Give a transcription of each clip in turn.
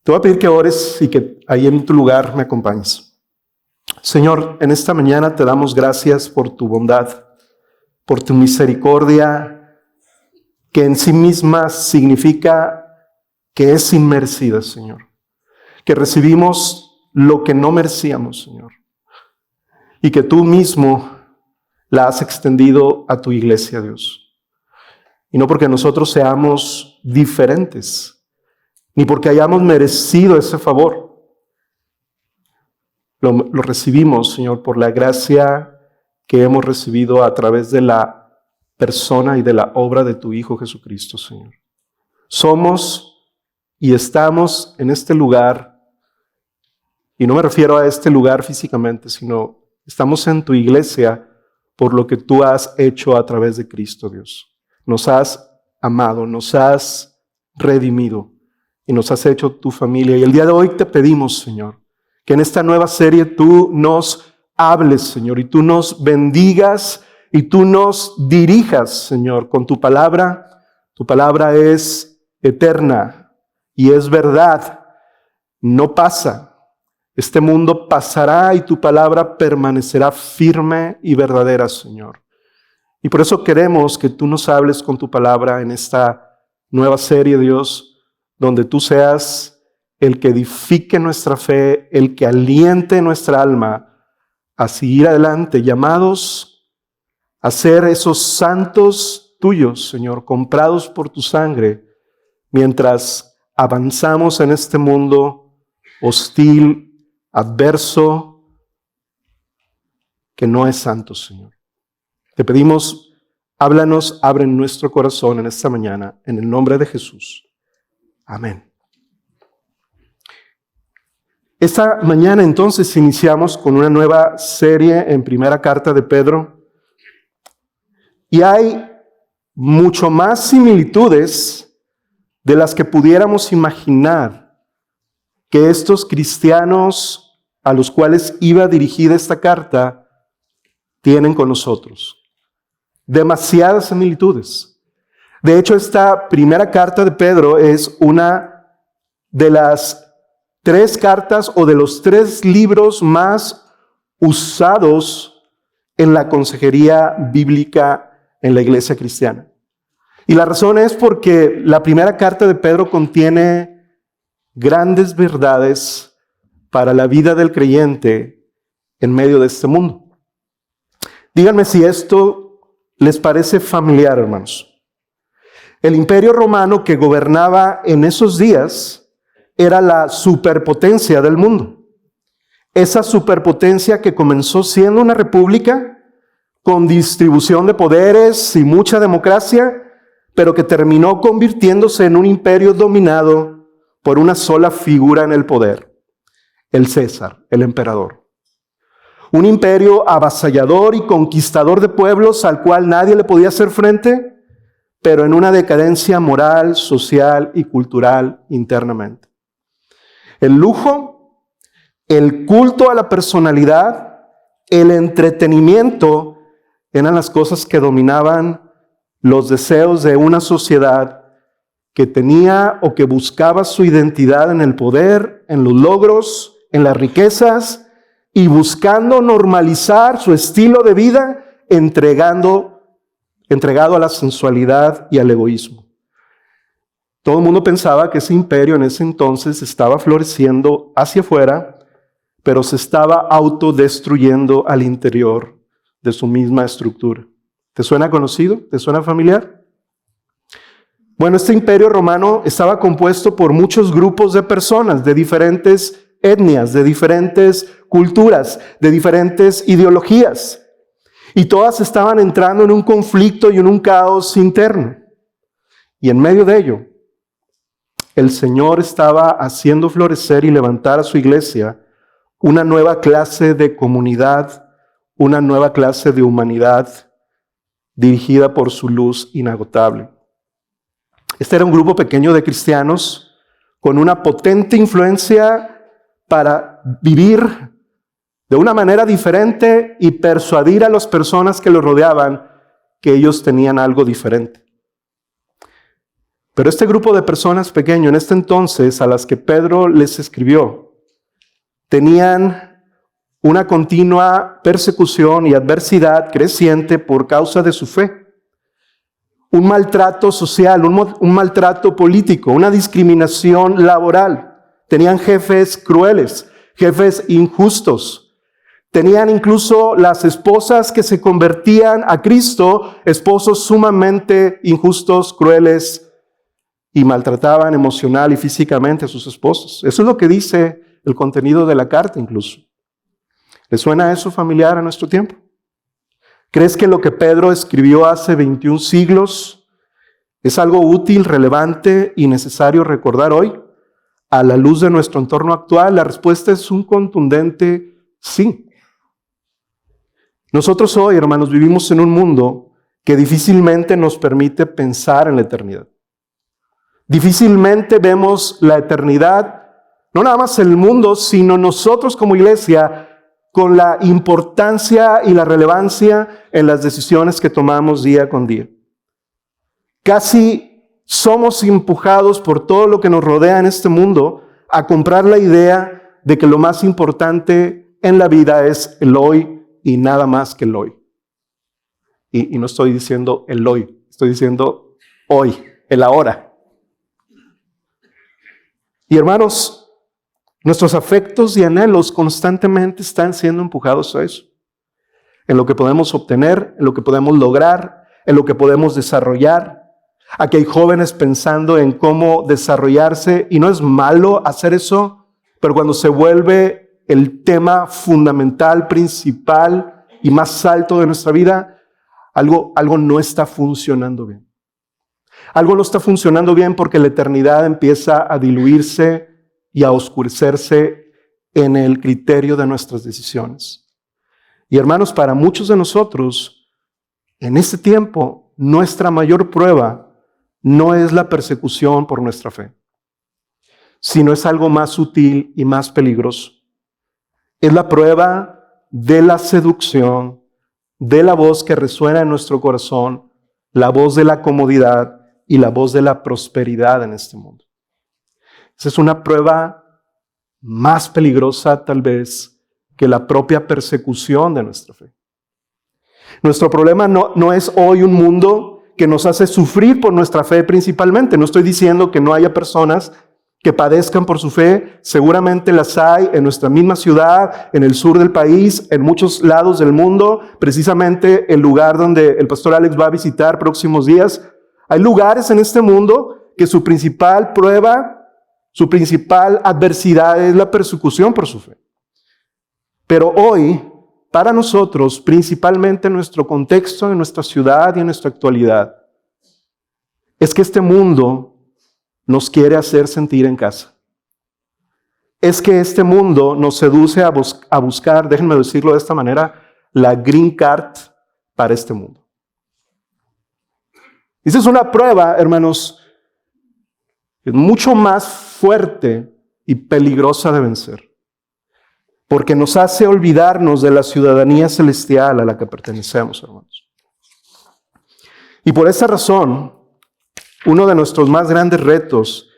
Te voy a pedir que ores y que ahí en tu lugar me acompañes. Señor, en esta mañana te damos gracias por tu bondad, por tu misericordia, que en sí misma significa que es inmerecida, Señor. Que recibimos lo que no merecíamos, Señor. Y que tú mismo la has extendido a tu iglesia, Dios. Y no porque nosotros seamos diferentes, ni porque hayamos merecido ese favor. Lo recibimos, Señor, por la gracia que hemos recibido a través de la persona y de la obra de tu Hijo Jesucristo, Señor. Somos y estamos en este lugar, y no me refiero a este lugar físicamente, sino estamos en tu iglesia por lo que tú has hecho a través de Cristo, Dios. Nos has amado, nos has redimido y nos has hecho tu familia. Y el día de hoy te pedimos, Señor, que en esta nueva serie tú nos hables, Señor, y tú nos bendigas y tú nos dirijas, Señor, con tu palabra. Tu palabra es eterna y es verdad, no pasa. Este mundo pasará y tu palabra permanecerá firme y verdadera, Señor. Y por eso queremos que tú nos hables con tu palabra en esta nueva serie, Dios, donde tú seas el que edifique nuestra fe, el que aliente nuestra alma a seguir adelante, llamados a ser esos santos tuyos, Señor, comprados por tu sangre, mientras avanzamos en este mundo hostil, adverso, que no es santo, Señor. Te pedimos, háblanos, abre nuestro corazón en esta mañana, en el nombre de Jesús. Amén. Esta mañana entonces iniciamos con una nueva serie en primera carta de Pedro. Y hay mucho más similitudes de las que pudiéramos imaginar que estos cristianos a los cuales iba dirigida esta carta tienen con nosotros. Demasiadas similitudes. De hecho, esta primera carta de Pedro es una de las 3 cartas o de los 3 libros más usados en la consejería bíblica en la iglesia cristiana. Y la razón es porque la primera carta de Pedro contiene grandes verdades para la vida del creyente en medio de este mundo. Díganme si esto les parece familiar, hermanos. El imperio romano que gobernaba en esos días era la superpotencia del mundo. Esa superpotencia que comenzó siendo una república con distribución de poderes y mucha democracia, pero que terminó convirtiéndose en un imperio dominado por una sola figura en el poder, el César, el emperador. Un imperio avasallador y conquistador de pueblos al cual nadie le podía hacer frente, pero en una decadencia moral, social y cultural internamente. El lujo, el culto a la personalidad, el entretenimiento eran las cosas que dominaban los deseos de una sociedad que tenía o que buscaba su identidad en el poder, en los logros, en las riquezas y buscando normalizar su estilo de vida entregado a la sensualidad y al egoísmo. Todo el mundo pensaba que ese imperio en ese entonces estaba floreciendo hacia afuera, pero se estaba autodestruyendo al interior de su misma estructura. ¿Te suena conocido? ¿Te suena familiar? Bueno, este imperio romano estaba compuesto por muchos grupos de personas de diferentes etnias, de diferentes culturas, de diferentes ideologías. Y todas estaban entrando en un conflicto y en un caos interno. Y en medio de ello, el Señor estaba haciendo florecer y levantar a su iglesia una nueva clase de comunidad, una nueva clase de humanidad dirigida por su luz inagotable. Este era un grupo pequeño de cristianos con una potente influencia para vivir de una manera diferente y persuadir a las personas que los rodeaban que ellos tenían algo diferente. Pero este grupo de personas pequeño en este entonces a las que Pedro les escribió, tenían una continua persecución y adversidad creciente por causa de su fe. Un maltrato social, un maltrato político, una discriminación laboral. Tenían jefes crueles, jefes injustos. Tenían incluso las esposas que se convertían a Cristo, esposos sumamente injustos, crueles, y maltrataban emocional y físicamente a sus esposos. Eso es lo que dice el contenido de la carta incluso. ¿Le suena eso familiar a nuestro tiempo? ¿Crees que lo que Pedro escribió hace 21 siglos es algo útil, relevante y necesario recordar hoy? A la luz de nuestro entorno actual, la respuesta es un contundente sí. Nosotros hoy, hermanos, vivimos en un mundo que difícilmente nos permite pensar en la eternidad. Difícilmente vemos la eternidad, no nada más el mundo, sino nosotros como iglesia, con la importancia y la relevancia en las decisiones que tomamos día con día. Casi somos empujados por todo lo que nos rodea en este mundo a comprar la idea de que lo más importante en la vida es el hoy y nada más que el hoy. Y no estoy diciendo el hoy, estoy diciendo hoy, el ahora. Y hermanos, nuestros afectos y anhelos constantemente están siendo empujados a eso. En lo que podemos obtener, en lo que podemos lograr, en lo que podemos desarrollar. Aquí hay jóvenes pensando en cómo desarrollarse y no es malo hacer eso, pero cuando se vuelve el tema fundamental, principal y más alto de nuestra vida, algo no está funcionando bien. Algo no está funcionando bien porque la eternidad empieza a diluirse y a oscurecerse en el criterio de nuestras decisiones. Y hermanos, para muchos de nosotros, en este tiempo, nuestra mayor prueba no es la persecución por nuestra fe, sino es algo más sutil y más peligroso. Es la prueba de la seducción, de la voz que resuena en nuestro corazón, la voz de la comodidad y la voz de la prosperidad en este mundo. Esa es una prueba más peligrosa tal vez que la propia persecución de nuestra fe. Nuestro problema no es hoy un mundo que nos hace sufrir por nuestra fe principalmente. No estoy diciendo que no haya personas que padezcan por su fe, seguramente las hay en nuestra misma ciudad, en el sur del país, en muchos lados del mundo, precisamente el lugar donde el pastor Alex va a visitar próximos días. Hay lugares en este mundo que su principal prueba, su principal adversidad es la persecución por su fe. Pero hoy, para nosotros, principalmente en nuestro contexto, en nuestra ciudad y en nuestra actualidad, es que este mundo nos quiere hacer sentir en casa. Es que este mundo nos seduce a buscar, déjenme decirlo de esta manera, la green card para este mundo. Esa es una prueba, hermanos, que es mucho más fuerte y peligrosa de vencer, porque nos hace olvidarnos de la ciudadanía celestial a la que pertenecemos, hermanos. Y por esa razón, uno de nuestros más grandes retos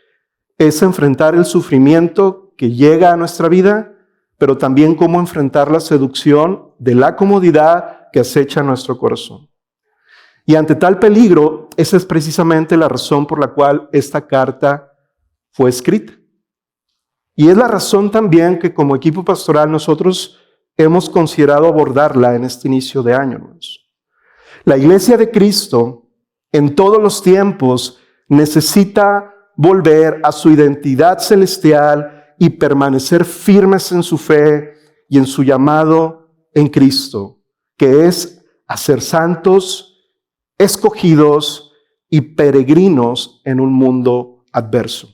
es enfrentar el sufrimiento que llega a nuestra vida, pero también cómo enfrentar la seducción de la comodidad que acecha nuestro corazón. Y ante tal peligro, esa es precisamente la razón por la cual esta carta fue escrita. Y es la razón también que como equipo pastoral nosotros hemos considerado abordarla en este inicio de año, hermanos. La Iglesia de Cristo en todos los tiempos necesita volver a su identidad celestial y permanecer firmes en su fe y en su llamado en Cristo, que es a ser santos, escogidos y peregrinos en un mundo adverso.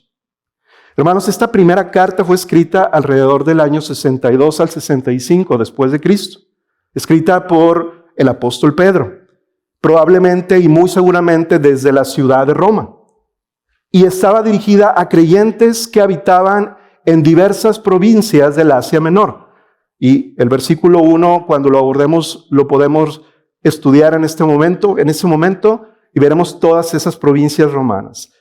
Hermanos, esta primera carta fue escrita alrededor del año 62 al 65 después de Cristo, escrita por el apóstol Pedro, probablemente y muy seguramente desde la ciudad de Roma. Y estaba dirigida a creyentes que habitaban en diversas provincias del Asia Menor. Y el versículo 1, cuando lo abordemos, lo podemos estudiar en ese momento, y veremos todas esas provincias romanas.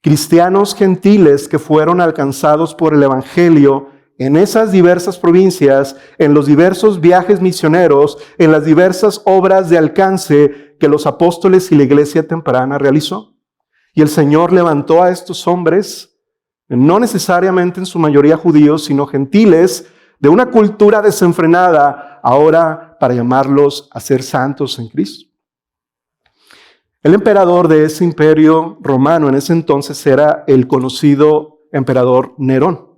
cristianos gentiles que fueron alcanzados por el Evangelio en esas diversas provincias, en los diversos viajes misioneros, en las diversas obras de alcance que los apóstoles y la iglesia temprana realizó. Y el Señor levantó a estos hombres, no necesariamente en su mayoría judíos, sino gentiles, de una cultura desenfrenada, ahora para llamarlos a ser santos en Cristo. El emperador de ese imperio romano en ese entonces era el conocido emperador Nerón,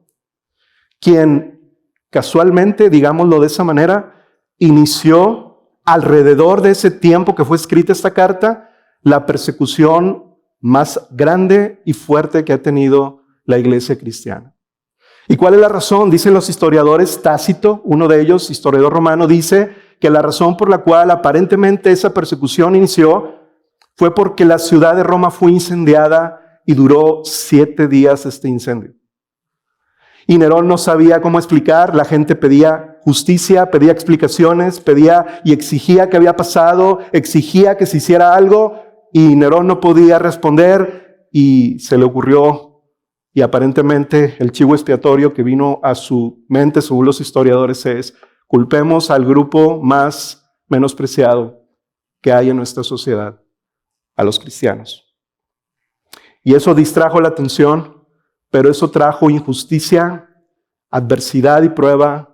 quien casualmente, digámoslo de esa manera, inició alrededor de ese tiempo que fue escrita esta carta, la persecución más grande y fuerte que ha tenido la iglesia cristiana. ¿Y cuál es la razón? Dicen los historiadores, Tácito, uno de ellos, historiador romano, dice que la razón por la cual aparentemente esa persecución inició fue porque la ciudad de Roma fue incendiada y duró 7 días este incendio. Y Nerón no sabía cómo explicar, la gente pedía justicia, pedía explicaciones, pedía y exigía qué había pasado, exigía que se hiciera algo, y Nerón no podía responder, y se le ocurrió, y aparentemente el chivo expiatorio que vino a su mente, según los historiadores, es: culpemos al grupo más menospreciado que hay en nuestra sociedad, a los cristianos. Y eso distrajo la atención, pero eso trajo injusticia, adversidad y prueba,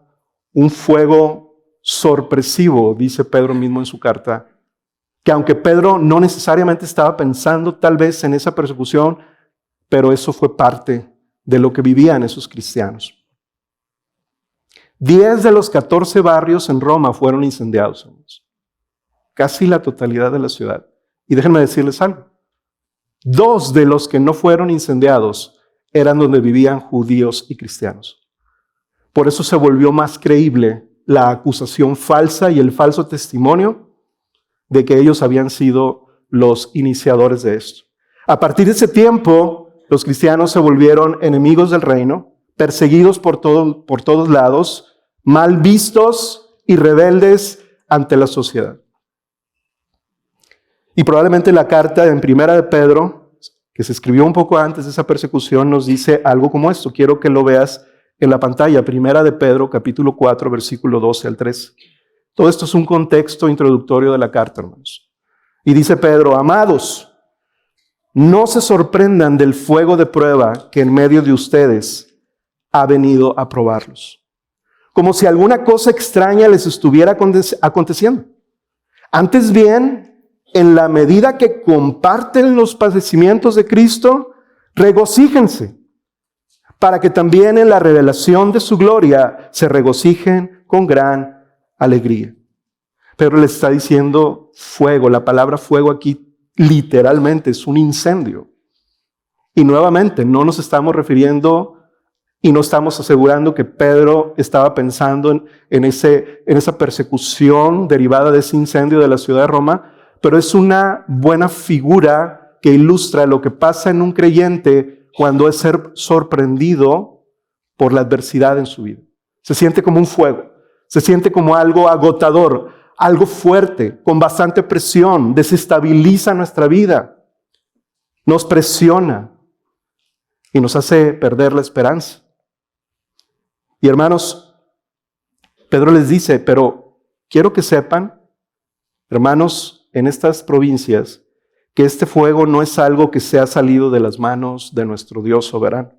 un fuego sorpresivo, dice Pedro mismo en su carta, que aunque Pedro no necesariamente estaba pensando tal vez en esa persecución, pero eso fue parte de lo que vivían esos cristianos. 10 de los 14 barrios en Roma fueron incendiados, amigos. Casi la totalidad de la ciudad. Y déjenme decirles algo. 2 de los que no fueron incendiados eran donde vivían judíos y cristianos. Por eso se volvió más creíble la acusación falsa y el falso testimonio de que ellos habían sido los iniciadores de esto. A partir de ese tiempo, los cristianos se volvieron enemigos del reino, perseguidos por todos lados, mal vistos y rebeldes ante la sociedad. Y probablemente la carta en Primera de Pedro, que se escribió un poco antes de esa persecución, nos dice algo como esto. Quiero que lo veas en la pantalla. Primera de Pedro, capítulo 4, versículo 12 al 13. Todo esto es un contexto introductorio de la carta, hermanos. Y dice Pedro: amados, no se sorprendan del fuego de prueba que en medio de ustedes ha venido a probarlos, como si alguna cosa extraña les estuviera aconteciendo. Antes bien, en la medida que comparten los padecimientos de Cristo, regocíjense, para que también en la revelación de su gloria se regocijen con gran alegría. Pero le está diciendo fuego. La palabra fuego aquí literalmente es un incendio. Y nuevamente no nos estamos refiriendo y no estamos asegurando que Pedro estaba pensando en esa persecución derivada de ese incendio de la ciudad de Roma, pero es una buena figura que ilustra lo que pasa en un creyente cuando es ser sorprendido por la adversidad en su vida. Se siente como un fuego, se siente como algo agotador, algo fuerte, con bastante presión, desestabiliza nuestra vida, nos presiona y nos hace perder la esperanza. Y hermanos, Pedro les dice: pero quiero que sepan, hermanos, en estas provincias, que este fuego no es algo que se ha salido de las manos de nuestro Dios soberano,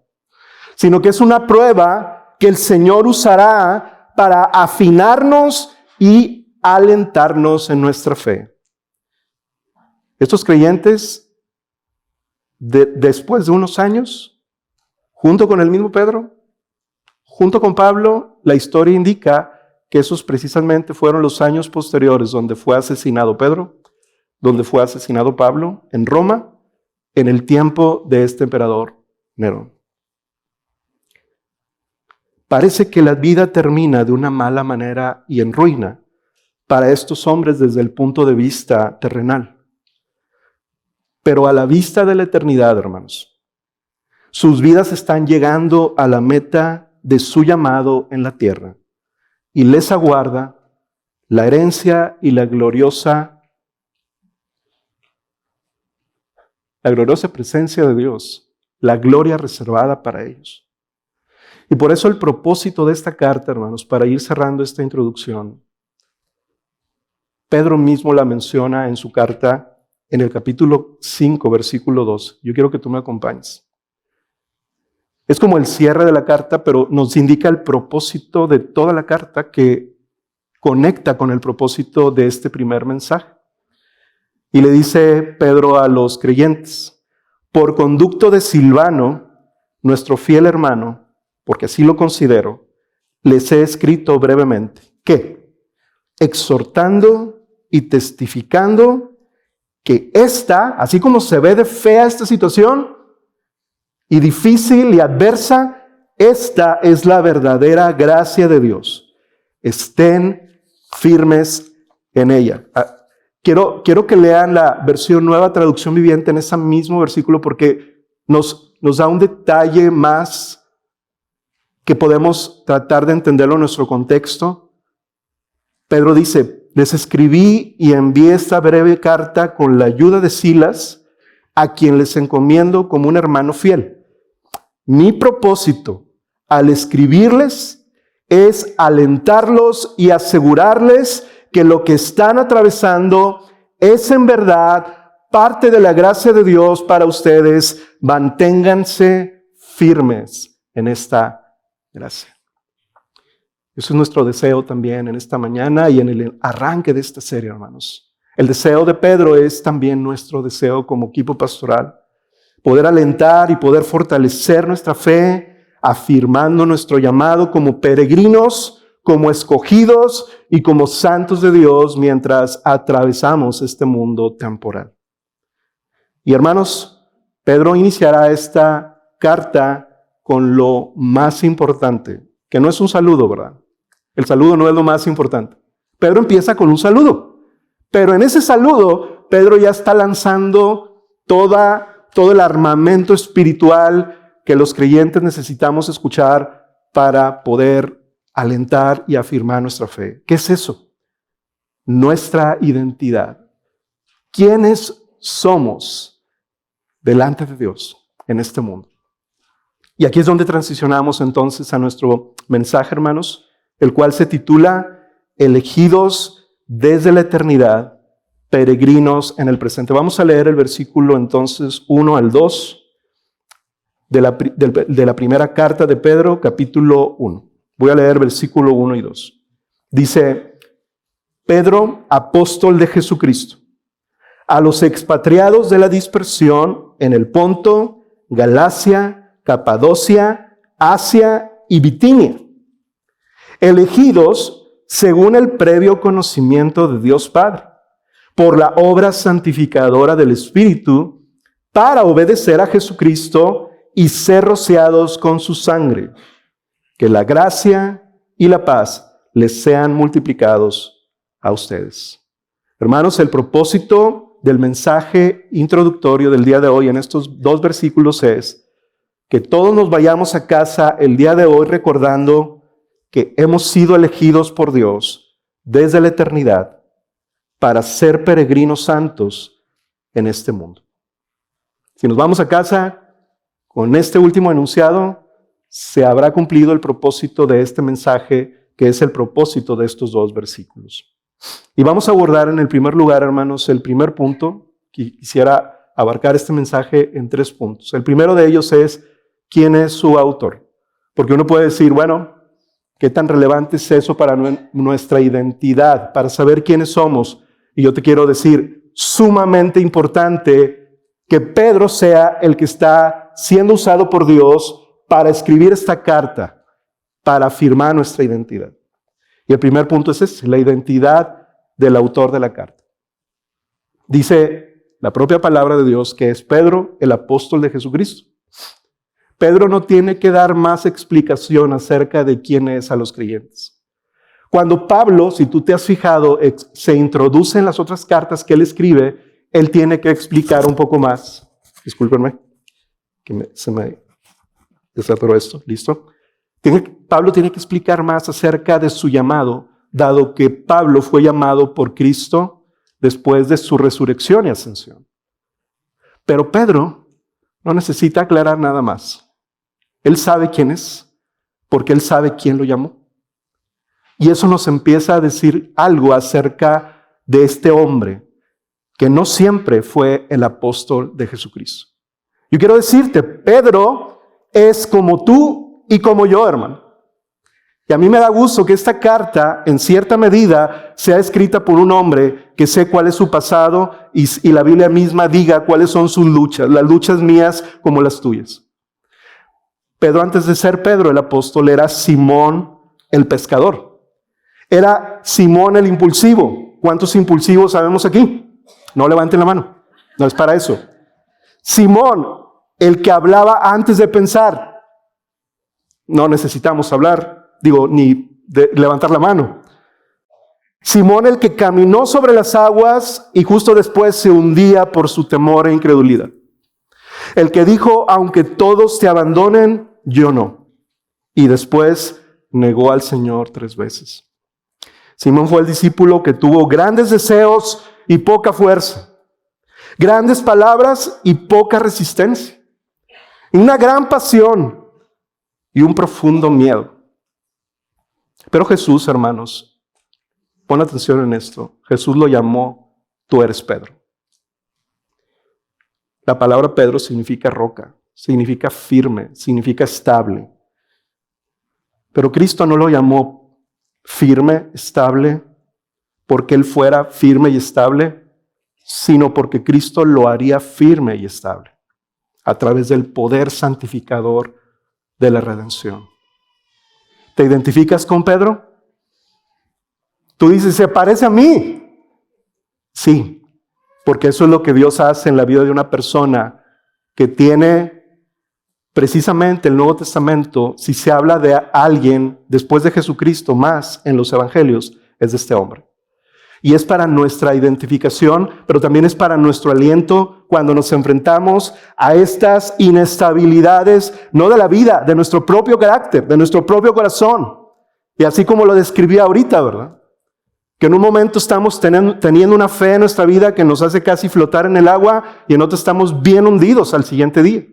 sino que es una prueba que el Señor usará para afinarnos y alentarnos en nuestra fe. Estos creyentes, después de unos años, junto con el mismo Pedro, junto con Pablo, la historia indica que esos precisamente fueron los años posteriores donde fue asesinado Pedro, donde fue asesinado Pablo, en Roma, en el tiempo de este emperador Nerón. Parece que la vida termina de una mala manera y en ruina para estos hombres desde el punto de vista terrenal. Pero a la vista de la eternidad, hermanos, sus vidas están llegando a la meta de su llamado en la tierra y les aguarda la herencia y la gloriosa presencia de Dios la gloria reservada para ellos. Y por eso el propósito de esta carta, hermanos, para ir cerrando esta introducción, Pedro mismo la menciona en su carta en el capítulo 5, versículo 2. Yo quiero que tú me acompañes. Es como el cierre de la carta, pero nos indica el propósito de toda la carta que conecta con el propósito de este primer mensaje. Y le dice Pedro a los creyentes: por conducto de Silvano, nuestro fiel hermano, porque así lo considero, les he escrito brevemente, ¿qué? Exhortando y testificando que así como se ve de fea esta situación, y difícil y adversa, esta es la verdadera gracia de Dios. Estén firmes en ella. Quiero que lean la versión Nueva Traducción Viviente en ese mismo versículo porque nos da un detalle más que podemos tratar de entenderlo en nuestro contexto. Pedro dice: les escribí y envié esta breve carta con la ayuda de Silas, a quien les encomiendo como un hermano fiel. Mi propósito al escribirles es alentarlos y asegurarles que lo que están atravesando es en verdad parte de la gracia de Dios para ustedes. Manténganse firmes en esta gracia. Eso es nuestro deseo también en esta mañana y en el arranque de esta serie, hermanos. El deseo de Pedro es también nuestro deseo como equipo pastoral. Poder alentar y poder fortalecer nuestra fe, afirmando nuestro llamado como peregrinos, como escogidos y como santos de Dios mientras atravesamos este mundo temporal. Y hermanos, Pedro iniciará esta carta con lo más importante, que no es un saludo, ¿verdad? El saludo no es lo más importante. Pedro empieza con un saludo, pero en ese saludo Pedro ya está lanzando todo el armamento espiritual que los creyentes necesitamos escuchar para poder alentar y afirmar nuestra fe. ¿Qué es eso? Nuestra identidad. ¿Quiénes somos delante de Dios en este mundo? Y aquí es donde transicionamos entonces a nuestro mensaje, hermanos, el cual se titula Elegidos desde la eternidad, peregrinos en el presente. Vamos a leer el versículo entonces 1 al 2 de la primera carta de Pedro, capítulo 1. Voy a leer versículo 1 y 2. Dice: Pedro, apóstol de Jesucristo, a los expatriados de la dispersión en el Ponto, Galacia, Capadocia, Asia y Bitinia, elegidos según el previo conocimiento de Dios Padre, por la obra santificadora del Espíritu, para obedecer a Jesucristo y ser rociados con su sangre. Que la gracia y la paz les sean multiplicados a ustedes. Hermanos, el propósito del mensaje introductorio del día de hoy en estos dos versículos es que todos nos vayamos a casa el día de hoy recordando que hemos sido elegidos por Dios desde la eternidad para ser peregrinos santos en este mundo. Si nos vamos a casa con este último enunciado, se habrá cumplido el propósito de este mensaje, que es el propósito de estos dos versículos. Y vamos a abordar en el primer lugar, hermanos, el primer punto. Quisiera abarcar este mensaje en 3 puntos. El primero de ellos es: ¿quién es su autor? Porque uno puede decir, bueno, ¿qué tan relevante es eso para nuestra identidad, para saber quiénes somos? Y yo te quiero decir, sumamente importante que Pedro sea el que está siendo usado por Dios para escribir esta carta, para afirmar nuestra identidad. Y el primer punto es ese, la identidad del autor de la carta. Dice la propia palabra de Dios que es Pedro, el apóstol de Jesucristo. Pedro no tiene que dar más explicación acerca de quién es a los creyentes. Cuando Pablo, si tú te has fijado, se introduce en las otras cartas que él escribe, él tiene que explicar un poco más. Discúlpenme, que se me desatoró esto. ¿Listo? Pablo tiene que explicar más acerca de su llamado, dado que Pablo fue llamado por Cristo después de su resurrección y ascensión. Pero Pedro No necesita aclarar nada más. Él sabe quién es, porque Él sabe quién lo llamó. Y eso nos empieza a decir algo acerca de este hombre, que no siempre fue el apóstol de Jesucristo. Yo quiero decirte, Pedro es como tú y como yo, hermano. Y a mí me da gusto que esta carta, en cierta medida, sea escrita por un hombre que sé cuál es su pasado y la Biblia misma diga cuáles son sus luchas, las luchas mías como las tuyas. Pedro, antes de ser Pedro el apóstol, era Simón el pescador. Era Simón el impulsivo. ¿Cuántos impulsivos sabemos aquí? No levanten la mano. No es para eso. Simón, el que hablaba antes de pensar. No necesitamos hablar. Ni levantar la mano. Simón, el que caminó sobre las aguas y justo después se hundía por su temor e incredulidad. El que dijo, aunque todos te abandonen, yo no. Y después negó al Señor 3 veces. Simón fue el discípulo que tuvo grandes deseos y poca fuerza. Grandes palabras y poca resistencia. Una gran pasión y un profundo miedo. Pero Jesús, hermanos, pon atención en esto. Jesús lo llamó, tú eres Pedro. La palabra Pedro significa roca, significa firme, significa estable. Pero Cristo no lo llamó firme, estable, porque Él fuera firme y estable, sino porque Cristo lo haría firme y estable a través del poder santificador de la redención. ¿Te identificas con Pedro? Tú dices, ¿se parece a mí? Sí, porque eso es lo que Dios hace en la vida de una persona que tiene precisamente el Nuevo Testamento. Si se habla de alguien después de Jesucristo más en los evangelios, es de este hombre. Y es para nuestra identificación, pero también es para nuestro aliento cuando nos enfrentamos a estas inestabilidades, no de la vida, de nuestro propio carácter, de nuestro propio corazón. Y así como lo describí ahorita, ¿verdad? Que en un momento estamos teniendo una fe en nuestra vida que nos hace casi flotar en el agua y en otro estamos bien hundidos al siguiente día.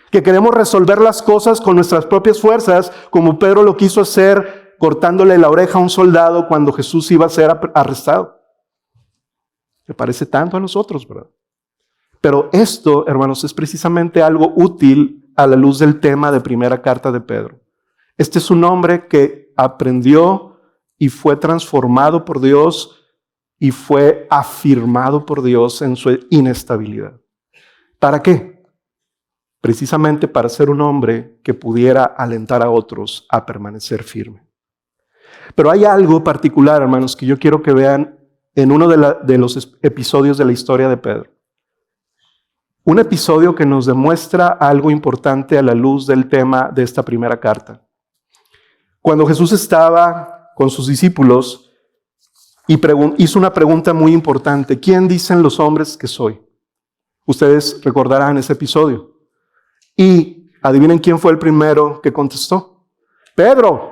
Que queremos resolver las cosas con nuestras propias fuerzas, como Pedro lo quiso hacer cortándole la oreja a un soldado cuando Jesús iba a ser arrestado. Me parece tanto a nosotros, ¿verdad? Pero esto, hermanos, es precisamente algo útil a la luz del tema de primera carta de Pedro. Este es un hombre que aprendió y fue transformado por Dios y fue afirmado por Dios en su inestabilidad. ¿Para qué? Precisamente para ser un hombre que pudiera alentar a otros a permanecer firme. Pero hay algo particular, hermanos, que yo quiero que vean en uno de los episodios de la historia de Pedro. Un episodio que nos demuestra algo importante a la luz del tema de esta primera carta. Cuando Jesús estaba con sus discípulos y hizo una pregunta muy importante. ¿Quién dicen los hombres que soy? Ustedes recordarán ese episodio. Y adivinen quién fue el primero que contestó. Pedro.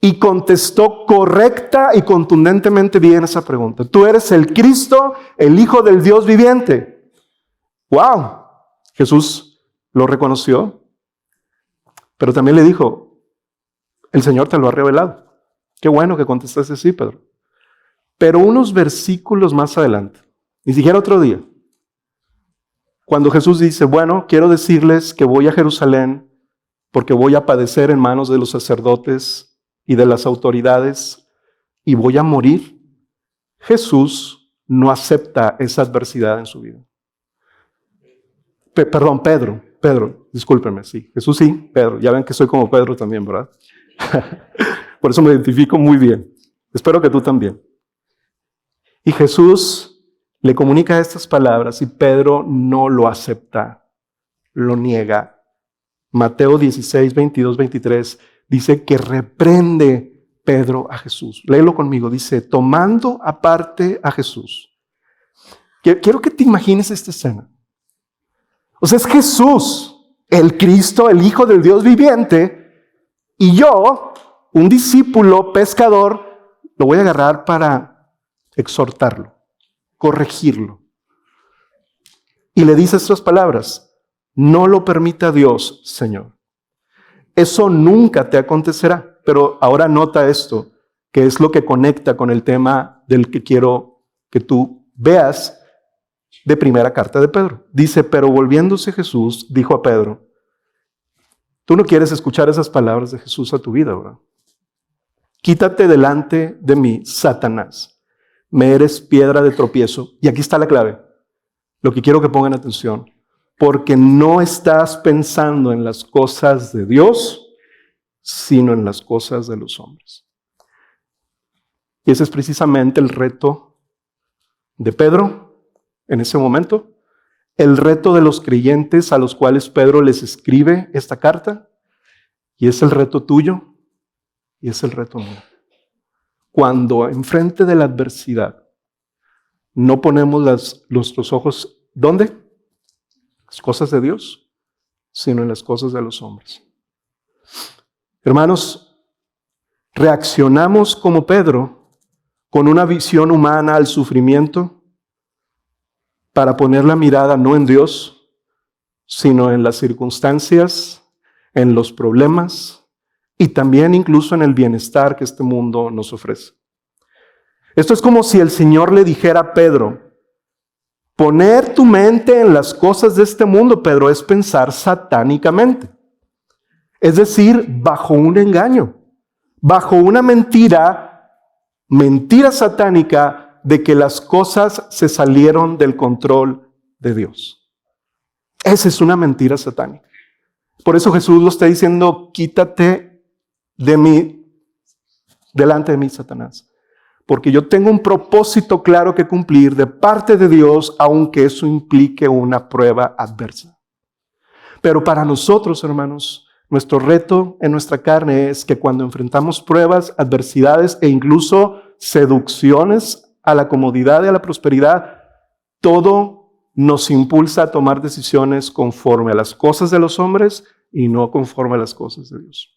Y contestó correcta y contundentemente bien esa pregunta. Tú eres el Cristo, el Hijo del Dios viviente. ¡Wow! Jesús lo reconoció, pero también le dijo, el Señor te lo ha revelado. Qué bueno que contestaste así, Pedro. Pero unos versículos más adelante, ni siquiera otro día, cuando Jesús dice, bueno, quiero decirles que voy a Jerusalén porque voy a padecer en manos de los sacerdotes y de las autoridades, y voy a morir. Jesús no acepta esa adversidad en su vida. Pedro, discúlpenme, sí. Jesús sí, Pedro. Ya ven que soy como Pedro también, ¿verdad? Por eso me identifico muy bien. Espero que tú también. Y Jesús le comunica estas palabras y Pedro no lo acepta, lo niega. Mateo 16, 22, 23 dice que reprende Pedro a Jesús. Léelo conmigo. Dice, tomando aparte a Jesús. Quiero que te imagines esta escena. O sea, es Jesús, el Cristo, el Hijo del Dios viviente, y yo, un discípulo pescador, lo voy a agarrar para exhortarlo, corregirlo. Y le dice estas palabras. No lo permita Dios, Señor. Eso nunca te acontecerá. Pero ahora nota esto, que es lo que conecta con el tema del que quiero que tú veas de primera carta de Pedro. Dice, pero volviéndose Jesús, dijo a Pedro, tú no quieres escuchar esas palabras de Jesús a tu vida, ¿verdad? Quítate delante de mí, Satanás. Me eres piedra de tropiezo. Y aquí está la clave. Lo que quiero que pongan atención. Porque no estás pensando en las cosas de Dios, sino en las cosas de los hombres. Y ese es precisamente el reto de Pedro en ese momento. El reto de los creyentes a los cuales Pedro les escribe esta carta. Y es el reto tuyo y es el reto mío. Cuando enfrente de la adversidad no ponemos nuestros ojos, ¿dónde? Las cosas de Dios, sino en las cosas de los hombres. Hermanos, reaccionamos como Pedro con una visión humana al sufrimiento para poner la mirada no en Dios, sino en las circunstancias, en los problemas y también incluso en el bienestar que este mundo nos ofrece. Esto es como si el Señor le dijera a Pedro, poner tu mente en las cosas de este mundo, Pedro, es pensar satánicamente. Es decir, bajo un engaño, bajo una mentira satánica de que las cosas se salieron del control de Dios. Esa es una mentira satánica. Por eso Jesús lo está diciendo, quítate de mí, delante de mí, Satanás. Porque yo tengo un propósito claro que cumplir de parte de Dios, aunque eso implique una prueba adversa. Pero para nosotros, hermanos, nuestro reto en nuestra carne es que cuando enfrentamos pruebas, adversidades e incluso seducciones a la comodidad y a la prosperidad, todo nos impulsa a tomar decisiones conforme a las cosas de los hombres y no conforme a las cosas de Dios.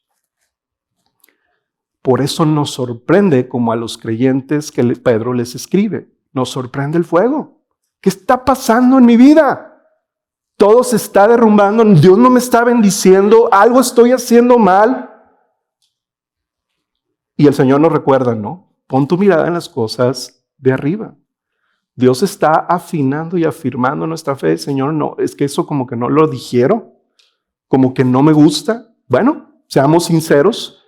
Por eso nos sorprende, como a los creyentes que Pedro les escribe, nos sorprende el fuego. ¿Qué está pasando en mi vida? Todo se está derrumbando, Dios no me está bendiciendo, algo estoy haciendo mal. Y el Señor nos recuerda, ¿no? Pon tu mirada en las cosas de arriba. Dios está afinando y afirmando nuestra fe. Señor, no, es que eso como que no lo dijeron, como que no me gusta. Bueno, seamos sinceros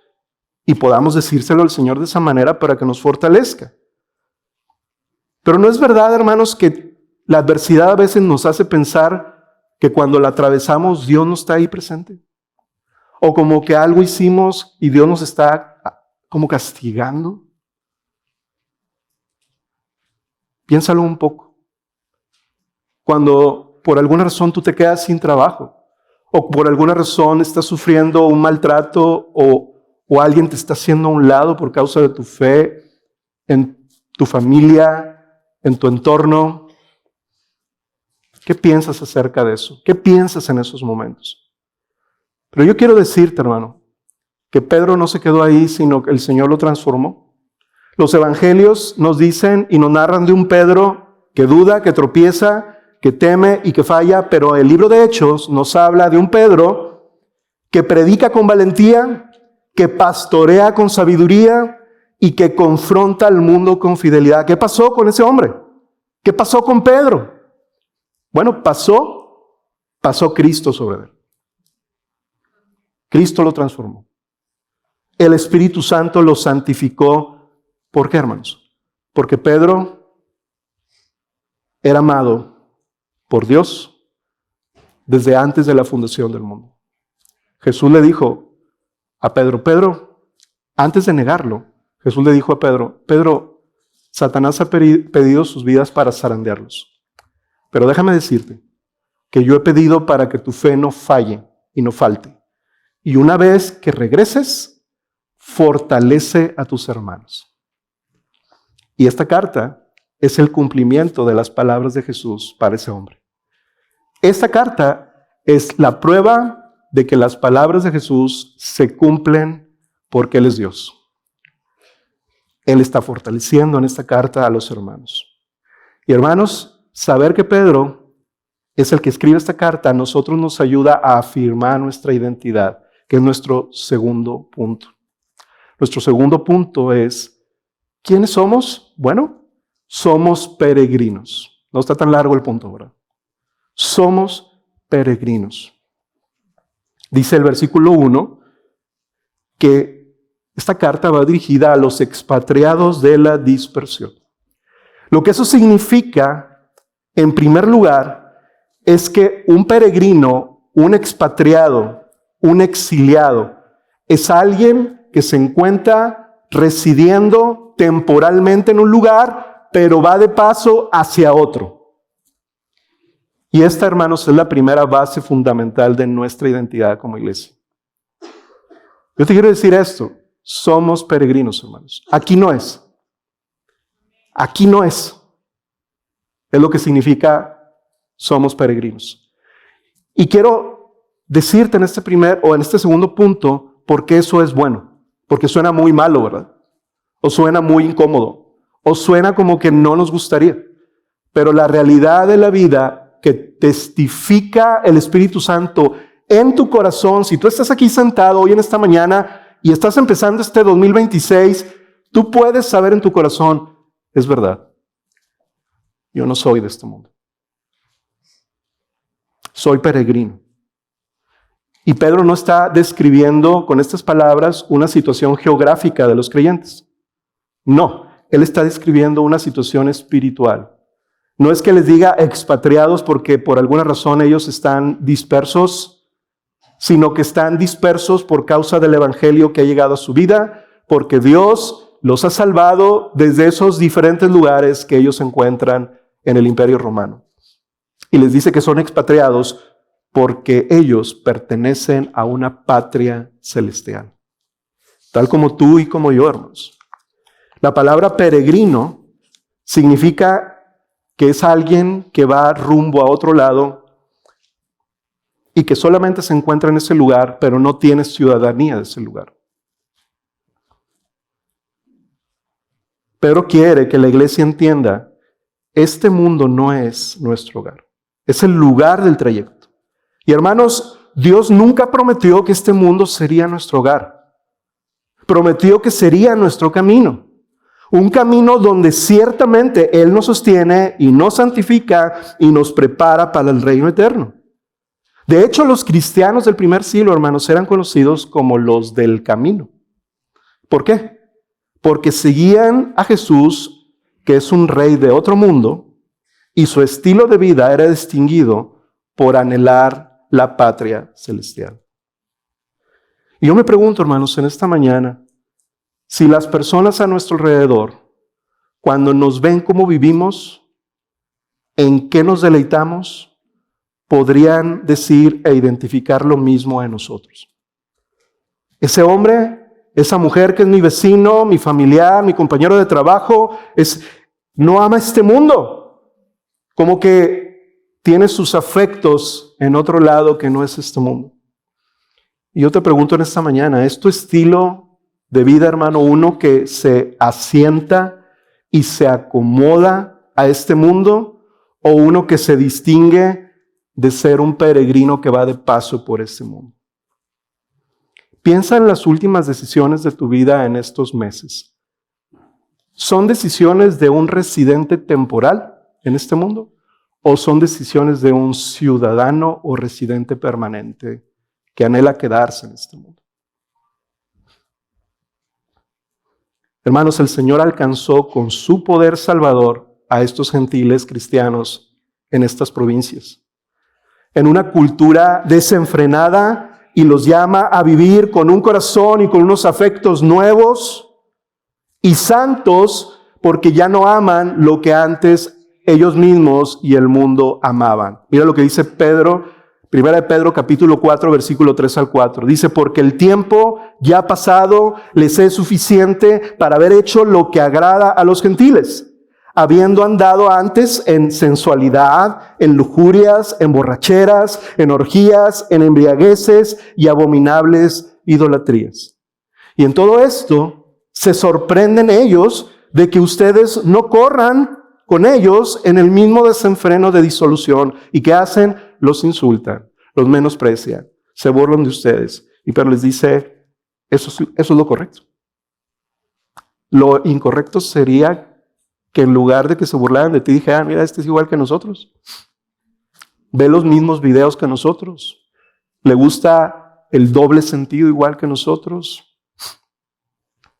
y podamos decírselo al Señor de esa manera para que nos fortalezca. Pero no es verdad, hermanos, que la adversidad a veces nos hace pensar que cuando la atravesamos Dios no está ahí presente. O como que algo hicimos y Dios nos está como castigando. Piénsalo un poco. Cuando por alguna razón tú te quedas sin trabajo, o por alguna razón estás sufriendo un maltrato, o alguien te está haciendo a un lado por causa de tu fe, en tu familia, en tu entorno, ¿qué piensas acerca de eso? ¿Qué piensas en esos momentos? Pero yo quiero decirte, hermano, que Pedro no se quedó ahí, sino que el Señor lo transformó. Los evangelios nos dicen y nos narran de un Pedro que duda, que tropieza, que teme y que falla, pero el libro de Hechos nos habla de un Pedro que predica con valentía, que pastorea con sabiduría y que confronta al mundo con fidelidad. ¿Qué pasó con ese hombre? ¿Qué pasó con Pedro? Bueno, pasó Cristo sobre él. Cristo lo transformó. El Espíritu Santo lo santificó. ¿Por qué, hermanos? Porque Pedro era amado por Dios desde antes de la fundación del mundo. Jesús le dijo a Pedro, antes de negarlo, Jesús le dijo a Pedro, Satanás ha pedido sus vidas para zarandearlos. Pero déjame decirte que yo he pedido para que tu fe no falle y no falte. Y una vez que regreses, fortalece a tus hermanos. Y esta carta es el cumplimiento de las palabras de Jesús para ese hombre. Esta carta es la prueba de que las palabras de Jesús se cumplen porque Él es Dios. Él está fortaleciendo en esta carta a los hermanos. Y hermanos, saber que Pedro es el que escribe esta carta, a nosotros nos ayuda a afirmar nuestra identidad, que es nuestro segundo punto. Nuestro segundo punto es, ¿quiénes somos? Bueno, somos peregrinos. No está tan largo el punto, ¿verdad? Somos peregrinos. Dice el versículo 1 que esta carta va dirigida a los expatriados de la dispersión. Lo que eso significa, en primer lugar, es que un peregrino, un expatriado, un exiliado, es alguien que se encuentra residiendo temporalmente en un lugar, pero va de paso hacia otro. Y esta, hermanos, es la primera base fundamental de nuestra identidad como iglesia. Yo te quiero decir esto, somos peregrinos, hermanos. Aquí no es. Aquí no es. Es lo que significa somos peregrinos. Y quiero decirte en este segundo punto, por qué eso es bueno. Porque suena muy malo, ¿verdad? O suena muy incómodo. O suena como que no nos gustaría. Pero la realidad de la vida que testifica el Espíritu Santo en tu corazón, si tú estás aquí sentado hoy en esta mañana y estás empezando este 2026, tú puedes saber en tu corazón, es verdad, yo no soy de este mundo. Soy peregrino. Y Pedro no está describiendo con estas palabras una situación geográfica de los creyentes. No, él está describiendo una situación espiritual. No es que les diga expatriados porque por alguna razón ellos están dispersos, sino que están dispersos por causa del evangelio que ha llegado a su vida, porque Dios los ha salvado desde esos diferentes lugares que ellos se encuentran en el Imperio Romano. Y les dice que son expatriados porque ellos pertenecen a una patria celestial, tal como tú y como yo, hermanos. La palabra peregrino significa que es alguien que va rumbo a otro lado y que solamente se encuentra en ese lugar, pero no tiene ciudadanía de ese lugar. Pedro quiere que la iglesia entienda, este mundo no es nuestro hogar, es el lugar del trayecto. Y hermanos, Dios nunca prometió que este mundo sería nuestro hogar. Prometió que sería nuestro camino. Un camino donde ciertamente Él nos sostiene y nos santifica y nos prepara para el reino eterno. De hecho, los cristianos del primer siglo, hermanos, eran conocidos como los del camino. ¿Por qué? Porque seguían a Jesús, que es un rey de otro mundo, y su estilo de vida era distinguido por anhelar la patria celestial. Y yo me pregunto, hermanos, en esta mañana, si las personas a nuestro alrededor, cuando nos ven cómo vivimos, en qué nos deleitamos, podrían decir e identificar lo mismo en nosotros. Ese hombre, esa mujer que es mi vecino, mi familiar, mi compañero de trabajo, no ama este mundo. Como que tiene sus afectos en otro lado que no es este mundo. Y yo te pregunto en esta mañana, ¿es tu estilo de vida, hermano, uno que se asienta y se acomoda a este mundo, o uno que se distingue de ser un peregrino que va de paso por este mundo? Piensa en las últimas decisiones de tu vida en estos meses. ¿Son decisiones de un residente temporal en este mundo? ¿O son decisiones de un ciudadano o residente permanente que anhela quedarse en este mundo? Hermanos, el Señor alcanzó con su poder salvador a estos gentiles cristianos en estas provincias, en una cultura desenfrenada, y los llama a vivir con un corazón y con unos afectos nuevos y santos, porque ya no aman lo que antes ellos mismos y el mundo amaban. Mira lo que dice Pedro, 1 Pedro capítulo 4, versículo 3 al 4. Dice, porque el tiempo ya pasado les es suficiente para haber hecho lo que agrada a los gentiles, habiendo andado antes en sensualidad, en lujurias, en borracheras, en orgías, en embriagueces y abominables idolatrías. Y en todo esto se sorprenden ellos de que ustedes no corran con ellos en el mismo desenfreno de disolución. ¿Y qué hacen? Los insultan, los menosprecian, se burlan de ustedes. Y Pedro les dice, eso es lo correcto. Lo incorrecto sería que en lugar de que se burlaran de ti, dijeran, mira, este es igual que nosotros. Ve los mismos videos que nosotros. Le gusta el doble sentido igual que nosotros.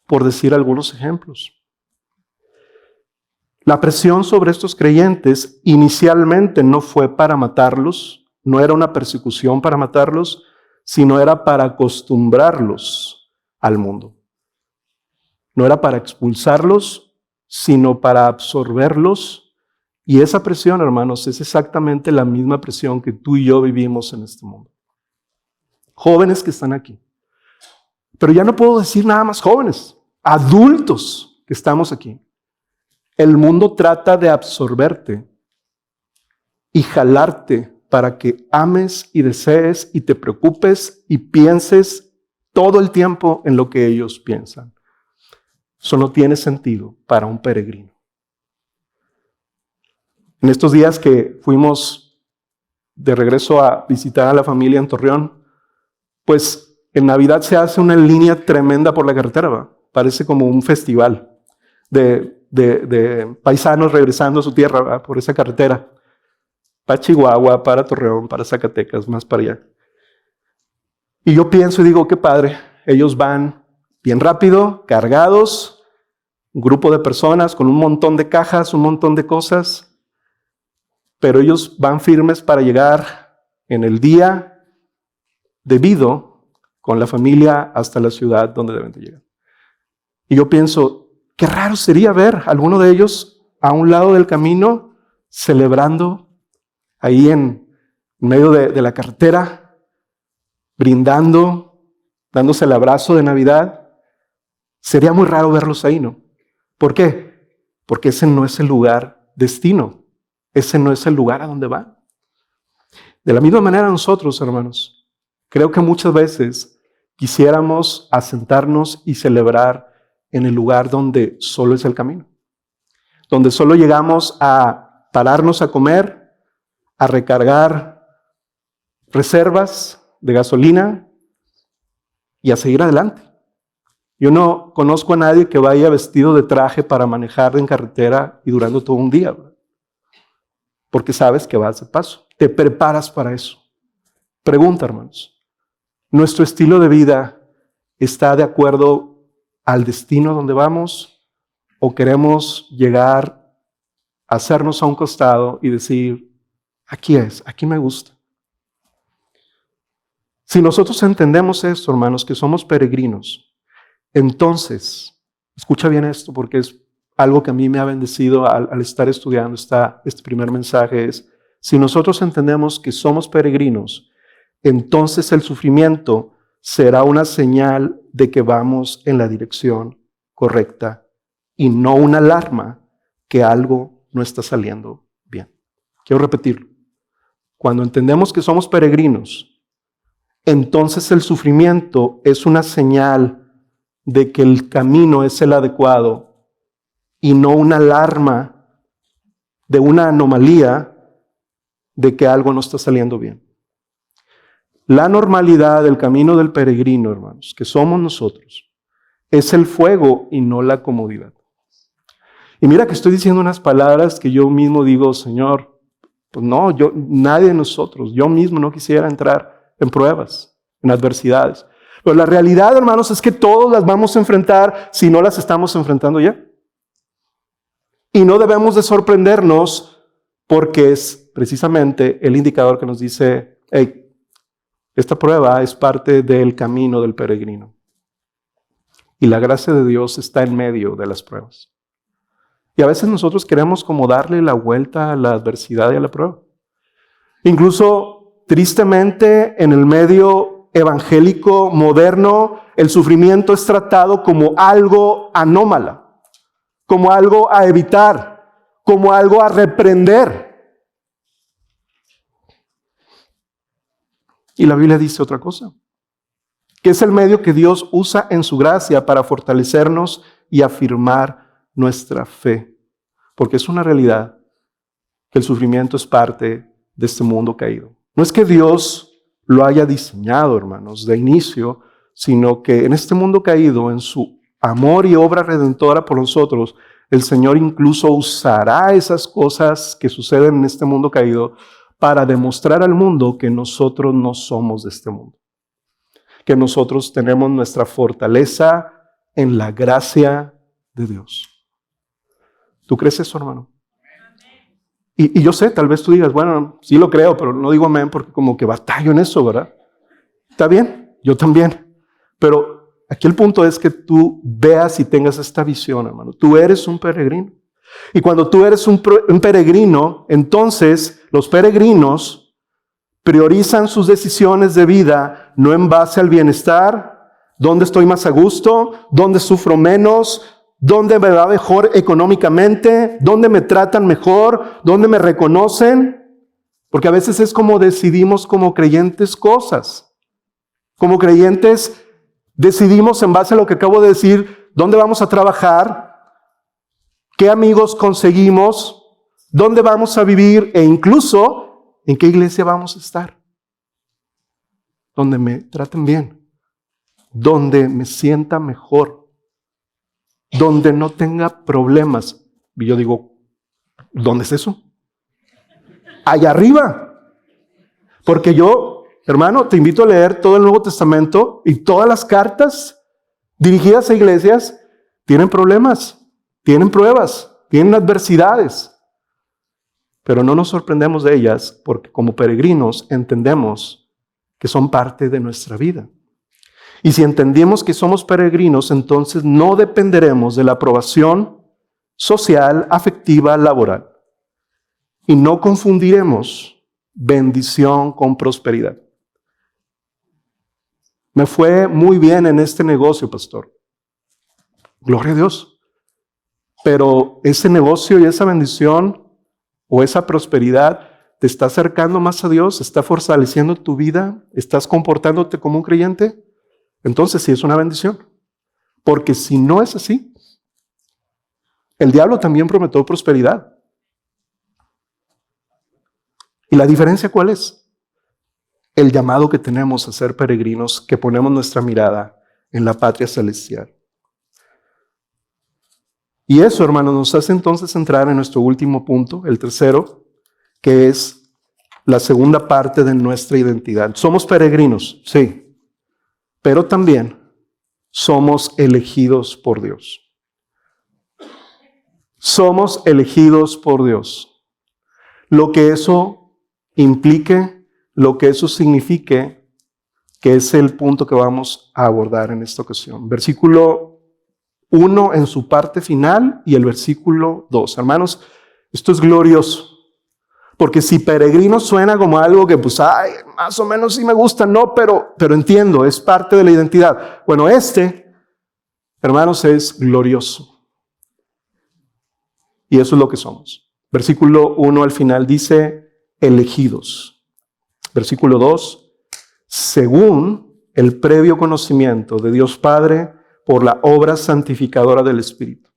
Por decir algunos ejemplos. La presión sobre estos creyentes inicialmente no fue para matarlos, no era una persecución para matarlos, sino era para acostumbrarlos al mundo. No era para expulsarlos, sino para absorberlos. Y esa presión, hermanos, es exactamente la misma presión que tú y yo vivimos en este mundo. Jóvenes que están aquí. Pero ya no puedo decir nada más jóvenes, adultos que estamos aquí. El mundo trata de absorberte y jalarte para que ames y desees y te preocupes y pienses todo el tiempo en lo que ellos piensan. Eso no tiene sentido para un peregrino. En estos días que fuimos de regreso a visitar a la familia en Torreón, pues en Navidad se hace una línea tremenda por la carretera, ¿va? Parece como un festival de paisanos regresando a su tierra, ¿va? Por esa carretera. Para Chihuahua, para Torreón, para Zacatecas, más para allá. Y yo pienso y digo, qué padre, ellos van bien rápido, cargados, un grupo de personas con un montón de cajas, un montón de cosas, pero ellos van firmes para llegar en el día debido con la familia hasta la ciudad donde deben de llegar. Y yo pienso, qué raro sería ver a alguno de ellos a un lado del camino celebrando ahí en medio de la carretera, brindando, dándose el abrazo de Navidad. Sería muy raro verlos ahí, ¿no? ¿Por qué? Porque ese no es el lugar destino. Ese no es el lugar a donde van. De la misma manera nosotros, hermanos, creo que muchas veces quisiéramos asentarnos y celebrar en el lugar donde solo es el camino. Donde solo llegamos a pararnos a comer, a recargar reservas de gasolina y a seguir adelante. Yo no conozco a nadie que vaya vestido de traje para manejar en carretera y durando todo un día, ¿verdad? Porque sabes que vas de paso. Te preparas para eso. Pregunta, hermanos, ¿nuestro estilo de vida está de acuerdo al destino donde vamos o queremos llegar a hacernos a un costado y decir, aquí es, aquí me gusta? Si nosotros entendemos esto, hermanos, que somos peregrinos, entonces, escucha bien esto porque es algo que a mí me ha bendecido al estar estudiando este primer mensaje, es, si nosotros entendemos que somos peregrinos, entonces el sufrimiento será una señal de que vamos en la dirección correcta y no una alarma que algo no está saliendo bien. Quiero repetirlo. Cuando entendemos que somos peregrinos, entonces el sufrimiento es una señal de que el camino es el adecuado y no una alarma de una anomalía de que algo no está saliendo bien. La normalidad del camino del peregrino, hermanos, que somos nosotros, es el fuego y no la comodidad. Y mira que estoy diciendo unas palabras que yo mismo digo, Señor, pues no, nadie de nosotros, yo mismo no quisiera entrar en pruebas, en adversidades. Pero la realidad, hermanos, es que todos las vamos a enfrentar si no las estamos enfrentando ya. Y no debemos de sorprendernos porque es precisamente el indicador que nos dice, hey, esta prueba es parte del camino del peregrino. Y la gracia de Dios está en medio de las pruebas. Y a veces nosotros queremos como darle la vuelta a la adversidad y a la prueba. Incluso, tristemente, en el medio evangélico moderno, el sufrimiento es tratado como algo anómalo, como algo a evitar, como algo a reprender. Y la Biblia dice otra cosa, que es el medio que Dios usa en su gracia para fortalecernos y afirmar nuestra fe. porque es una realidad que el sufrimiento es parte de este mundo caído. No es que Dios lo haya diseñado, hermanos, de inicio, sino que en este mundo caído, en su amor y obra redentora por nosotros, el Señor incluso usará esas cosas que suceden en este mundo caído para demostrar al mundo que nosotros no somos de este mundo, que nosotros tenemos nuestra fortaleza en la gracia de Dios. ¿Tú crees eso, hermano? Y yo sé, tal vez tú digas, bueno, sí lo creo, pero no digo amén porque como que batallo en eso, ¿verdad? Está bien, yo también. Pero aquí el punto es que tú veas y tengas esta visión, hermano. Tú eres un peregrino. Y cuando tú eres un peregrino, entonces los peregrinos priorizan sus decisiones de vida no en base al bienestar, dónde estoy más a gusto, dónde sufro menos, dónde me va mejor económicamente, dónde me tratan mejor, dónde me reconocen. Porque a veces es como decidimos como creyentes cosas. Como creyentes decidimos en base a lo que acabo de decir, dónde vamos a trabajar, qué amigos conseguimos, dónde vamos a vivir e incluso en qué iglesia vamos a estar. Donde me traten bien, donde me sienta mejor, donde no tenga problemas. Y yo digo, ¿dónde es eso? Allá arriba. Porque yo, hermano, te invito a leer todo el Nuevo Testamento y todas las cartas dirigidas a iglesias tienen problemas, tienen pruebas, tienen adversidades. Pero no nos sorprendemos de ellas porque como peregrinos entendemos que son parte de nuestra vida. Y si entendemos que somos peregrinos, entonces no dependeremos de la aprobación social, afectiva, laboral. Y no confundiremos bendición con prosperidad. Me fue muy bien en este negocio, pastor. Gloria a Dios. Pero ese negocio y esa bendición o esa prosperidad te está acercando más a Dios, está fortaleciendo tu vida, estás comportándote como un creyente. Entonces sí es una bendición. Porque si no es así, el diablo también prometió prosperidad. ¿Y la diferencia cuál es? El llamado que tenemos a ser peregrinos, que ponemos nuestra mirada en la patria celestial. Y eso, hermanos, nos hace entonces entrar en nuestro último punto, el tercero, que es la segunda parte de nuestra identidad. Somos peregrinos, sí, pero también somos elegidos por Dios. Somos elegidos por Dios. Lo que eso implique, lo que eso signifique, que es el punto que vamos a abordar en esta ocasión. Versículo 1 en su parte final y el versículo 2. Hermanos, esto es glorioso. Porque si peregrino suena como algo que pues, más o menos sí me gusta, no, pero entiendo, es parte de la identidad. Bueno, hermanos, es glorioso. Y eso es lo que somos. Versículo 1 al final dice, elegidos. Versículo 2, según el previo conocimiento de Dios Padre por la obra santificadora del Espíritu,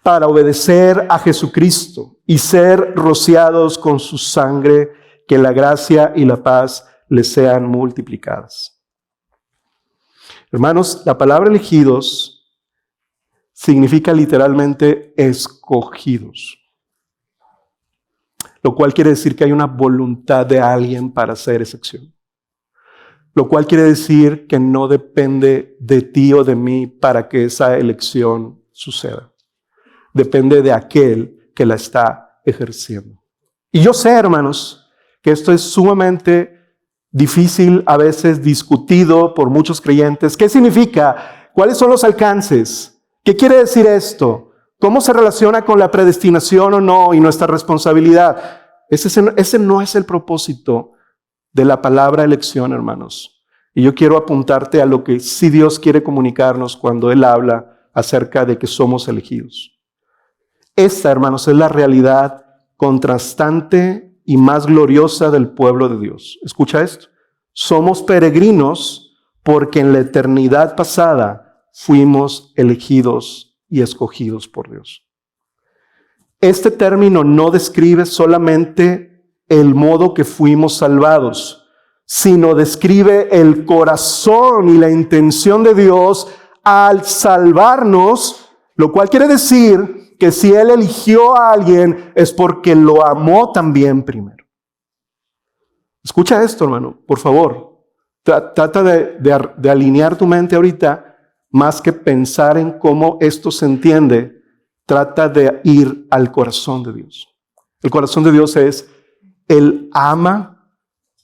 para obedecer a Jesucristo y ser rociados con su sangre, que la gracia y la paz les sean multiplicadas. Hermanos, la palabra elegidos significa literalmente escogidos, lo cual quiere decir que hay una voluntad de alguien para hacer esa acción. Lo cual quiere decir que no depende de ti o de mí para que esa elección suceda. Depende de aquel que la está ejerciendo. Y yo sé, hermanos, que esto es sumamente difícil, a veces discutido por muchos creyentes. ¿Qué significa? ¿Cuáles son los alcances? ¿Qué quiere decir esto? ¿Cómo se relaciona con la predestinación o no y nuestra responsabilidad? Ese no es el propósito de la palabra elección, hermanos. Y yo quiero apuntarte a lo que sí Dios quiere comunicarnos cuando Él habla acerca de que somos elegidos. Esta, hermanos, es la realidad contrastante y más gloriosa del pueblo de Dios. Escucha esto. Somos peregrinos porque en la eternidad pasada fuimos elegidos y escogidos por Dios. este término no describe solamente el modo que fuimos salvados, sino describe el corazón y la intención de Dios al salvarnos, lo cual quiere decir que si Él eligió a alguien es porque lo amó también primero. Escucha esto, hermano, por favor. Trata de alinear tu mente ahorita, más que pensar en cómo esto se entiende. Trata de ir al corazón de Dios. El corazón de Dios es, Él ama,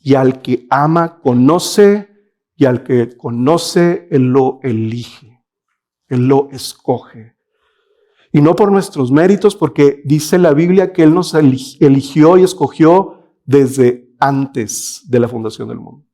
y al que ama conoce, y al que conoce Él lo elige, Él lo escoge. Y no por nuestros méritos, porque dice la Biblia que Él nos eligió y escogió desde antes de la fundación del mundo.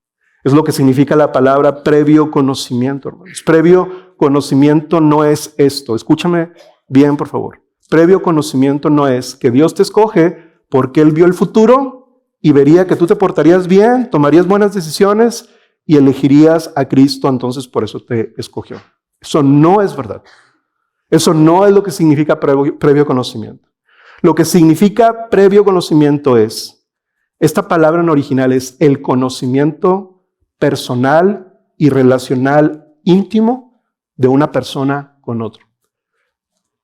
Es lo que significa la palabra previo conocimiento, hermanos. Previo conocimiento no es esto. Escúchame bien, por favor. Previo conocimiento no es que Dios te escoge porque Él vio el futuro y vería que tú te portarías bien, tomarías buenas decisiones y elegirías a Cristo, entonces por eso te escogió. Eso no es verdad. Eso no es lo que significa previo conocimiento. Lo que significa previo conocimiento es, esta palabra en original es el conocimiento personal y relacional íntimo de una persona con otro.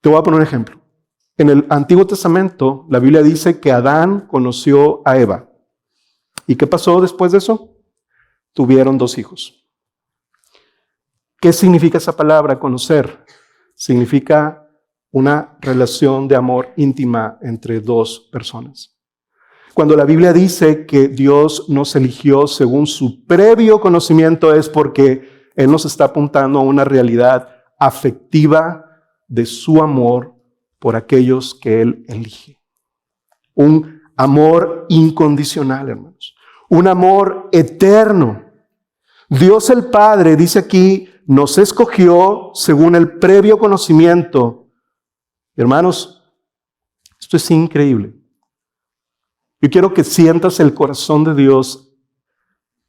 Te voy a poner un ejemplo. En el Antiguo Testamento, la Biblia dice que Adán conoció a Eva. ¿Y qué pasó después de eso? Tuvieron 2 hijos. ¿Qué significa esa palabra, conocer? Significa una relación de amor íntima entre 2 personas. Cuando la Biblia dice que Dios nos eligió según su previo conocimiento, es porque Él nos está apuntando a una realidad afectiva de su amor por aquellos que Él elige. Un amor incondicional, hermanos. Un amor eterno. Dios el Padre, dice aquí, nos escogió según el previo conocimiento. Hermanos, esto es increíble. Yo quiero que sientas el corazón de Dios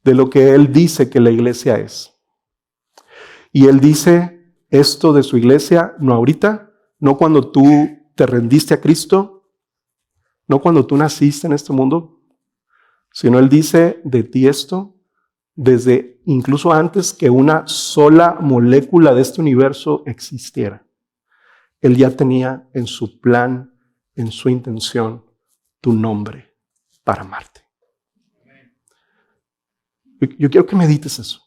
de lo que Él dice que la iglesia es. Y Él dice esto de su iglesia, no ahorita, no cuando tú te rendiste a Cristo, no cuando tú naciste en este mundo, sino Él dice de ti esto desde incluso antes que una sola molécula de este universo existiera. Él ya tenía en su plan, en su intención, tu nombre para amarte. Yo quiero que medites eso.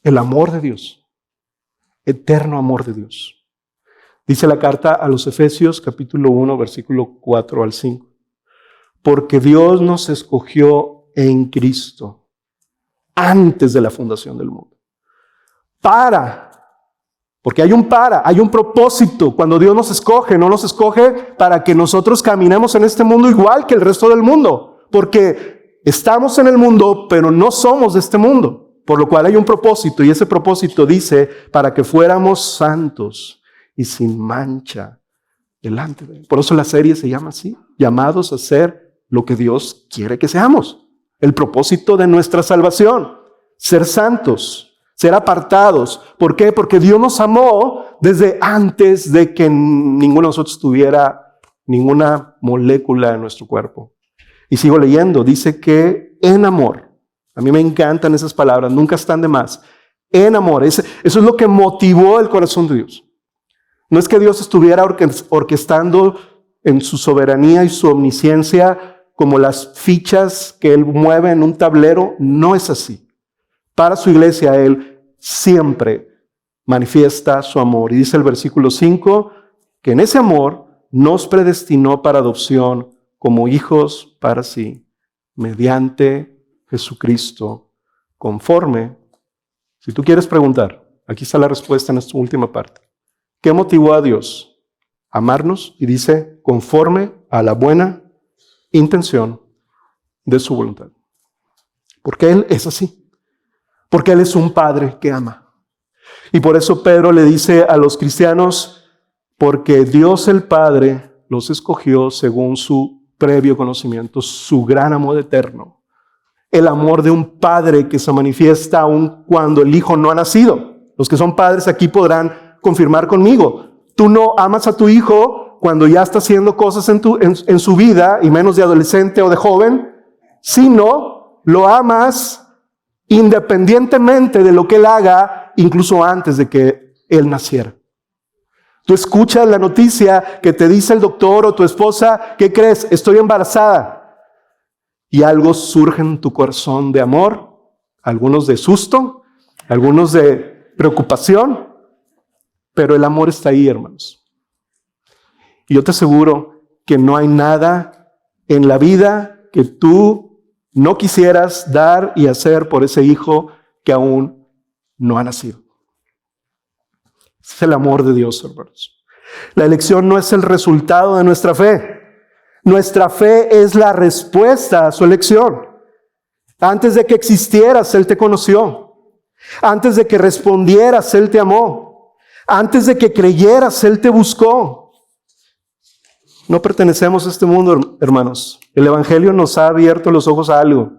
El amor de Dios, eterno amor de Dios. Dice la carta a los Efesios, capítulo 1, versículo 4 al 5. Porque Dios nos escogió en Cristo antes de la fundación del mundo. Porque hay un propósito. Cuando Dios nos escoge, no nos escoge para que nosotros caminemos en este mundo igual que el resto del mundo. Porque estamos en el mundo, pero no somos de este mundo. Por lo cual hay un propósito, y ese propósito dice para que fuéramos santos y sin mancha delante de Él. Por eso la serie se llama así, llamados a ser lo que Dios quiere que seamos. El propósito de nuestra salvación, ser santos. Ser apartados. ¿Por qué? Porque Dios nos amó desde antes de que ninguno de nosotros tuviera ninguna molécula en nuestro cuerpo. Y sigo leyendo. Dice que en amor. A mí me encantan esas palabras. Nunca están de más. En amor. Eso es lo que motivó el corazón de Dios. No es que Dios estuviera orquestando en su soberanía y su omnisciencia como las fichas que Él mueve en un tablero. No es así. Para su iglesia, Él siempre manifiesta su amor. Y dice el versículo 5, que en ese amor nos predestinó para adopción como hijos para sí, mediante Jesucristo, conforme. Si tú quieres preguntar, aquí está la respuesta en esta última parte. ¿Qué motivó a Dios? Amarnos, y dice, conforme a la buena intención de su voluntad. Porque Él es así. Porque Él es un Padre que ama. Y por eso Pedro le dice a los cristianos, porque Dios el Padre los escogió según su previo conocimiento, su gran amor eterno. El amor de un padre que se manifiesta aun cuando el hijo no ha nacido. Los que son padres aquí podrán confirmar conmigo. Tú no amas a tu hijo cuando ya está haciendo cosas en su vida, y menos de adolescente o de joven, sino lo amas independientemente de lo que él haga, incluso antes de que él naciera. Tú escuchas la noticia que te dice el doctor o tu esposa, ¿qué crees? Estoy embarazada. Y algo surge en tu corazón de amor, algunos de susto, algunos de preocupación, pero el amor está ahí, hermanos. Y yo te aseguro que no hay nada en la vida que tú no quisieras dar y hacer por ese hijo que aún no ha nacido. Es el amor de Dios, hermanos. La elección no es el resultado de nuestra fe. Nuestra fe es la respuesta a su elección. Antes de que existieras, Él te conoció. Antes de que respondieras, Él te amó. Antes de que creyeras, Él te buscó. No pertenecemos a este mundo, hermanos. El Evangelio nos ha abierto los ojos a algo.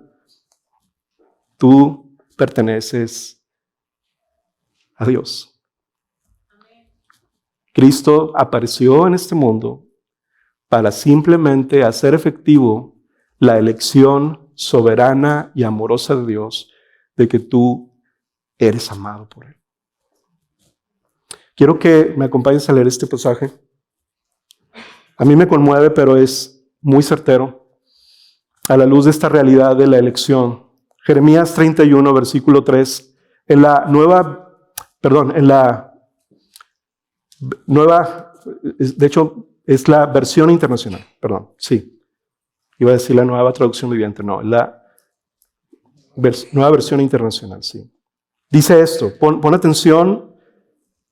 Tú perteneces a Dios. Cristo apareció en este mundo para simplemente hacer efectivo la elección soberana y amorosa de Dios de que tú eres amado por Él. Quiero que me acompañes a leer este pasaje. A mí me conmueve, pero es muy certero a la luz de esta realidad de la elección. Jeremías 31, versículo 3, en la nueva, de hecho, es la versión internacional, iba a decir la nueva traducción viviente, no, la nueva versión internacional, sí. Dice esto, pon atención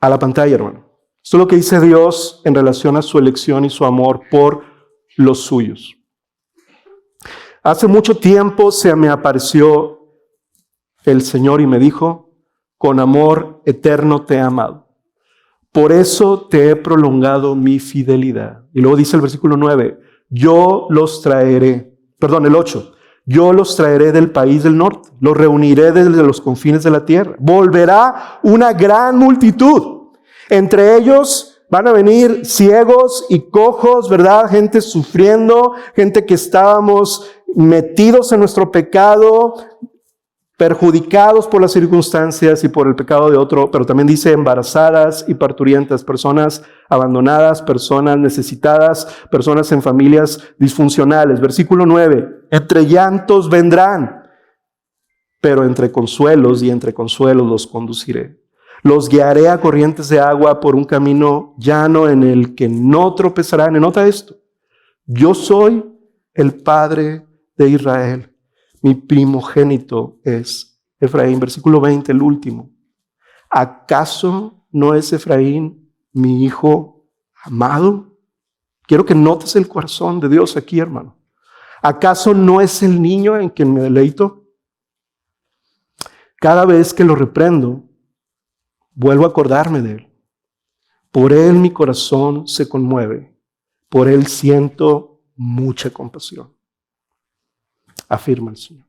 a la pantalla, hermano. Esto es lo que dice Dios en relación a su elección y su amor por los suyos. Hace mucho tiempo se me apareció el Señor y me dijo, con amor eterno te he amado. Por eso te he prolongado mi fidelidad. Y luego dice el versículo 9, el 8, yo los traeré del país del norte, los reuniré desde los confines de la tierra. Volverá una gran multitud. Entre ellos van a venir ciegos y cojos, ¿verdad? Gente sufriendo, gente que estábamos metidos en nuestro pecado, perjudicados por las circunstancias y por el pecado de otro, pero también dice embarazadas y parturientas, personas abandonadas, personas necesitadas, personas en familias disfuncionales. Versículo 9, entre llantos vendrán, pero entre consuelos los conduciré. Los guiaré a corrientes de agua por un camino llano en el que no tropezarán. Nota esto, yo soy el Padre de Israel. Mi primogénito es Efraín. Versículo 20, el último. ¿Acaso no es Efraín mi hijo amado? Quiero que notes el corazón de Dios aquí, hermano. ¿Acaso no es el niño en quien me deleito? Cada vez que lo reprendo, vuelvo a acordarme de él. Por él mi corazón se conmueve. Por él siento mucha compasión. Afirma el Señor.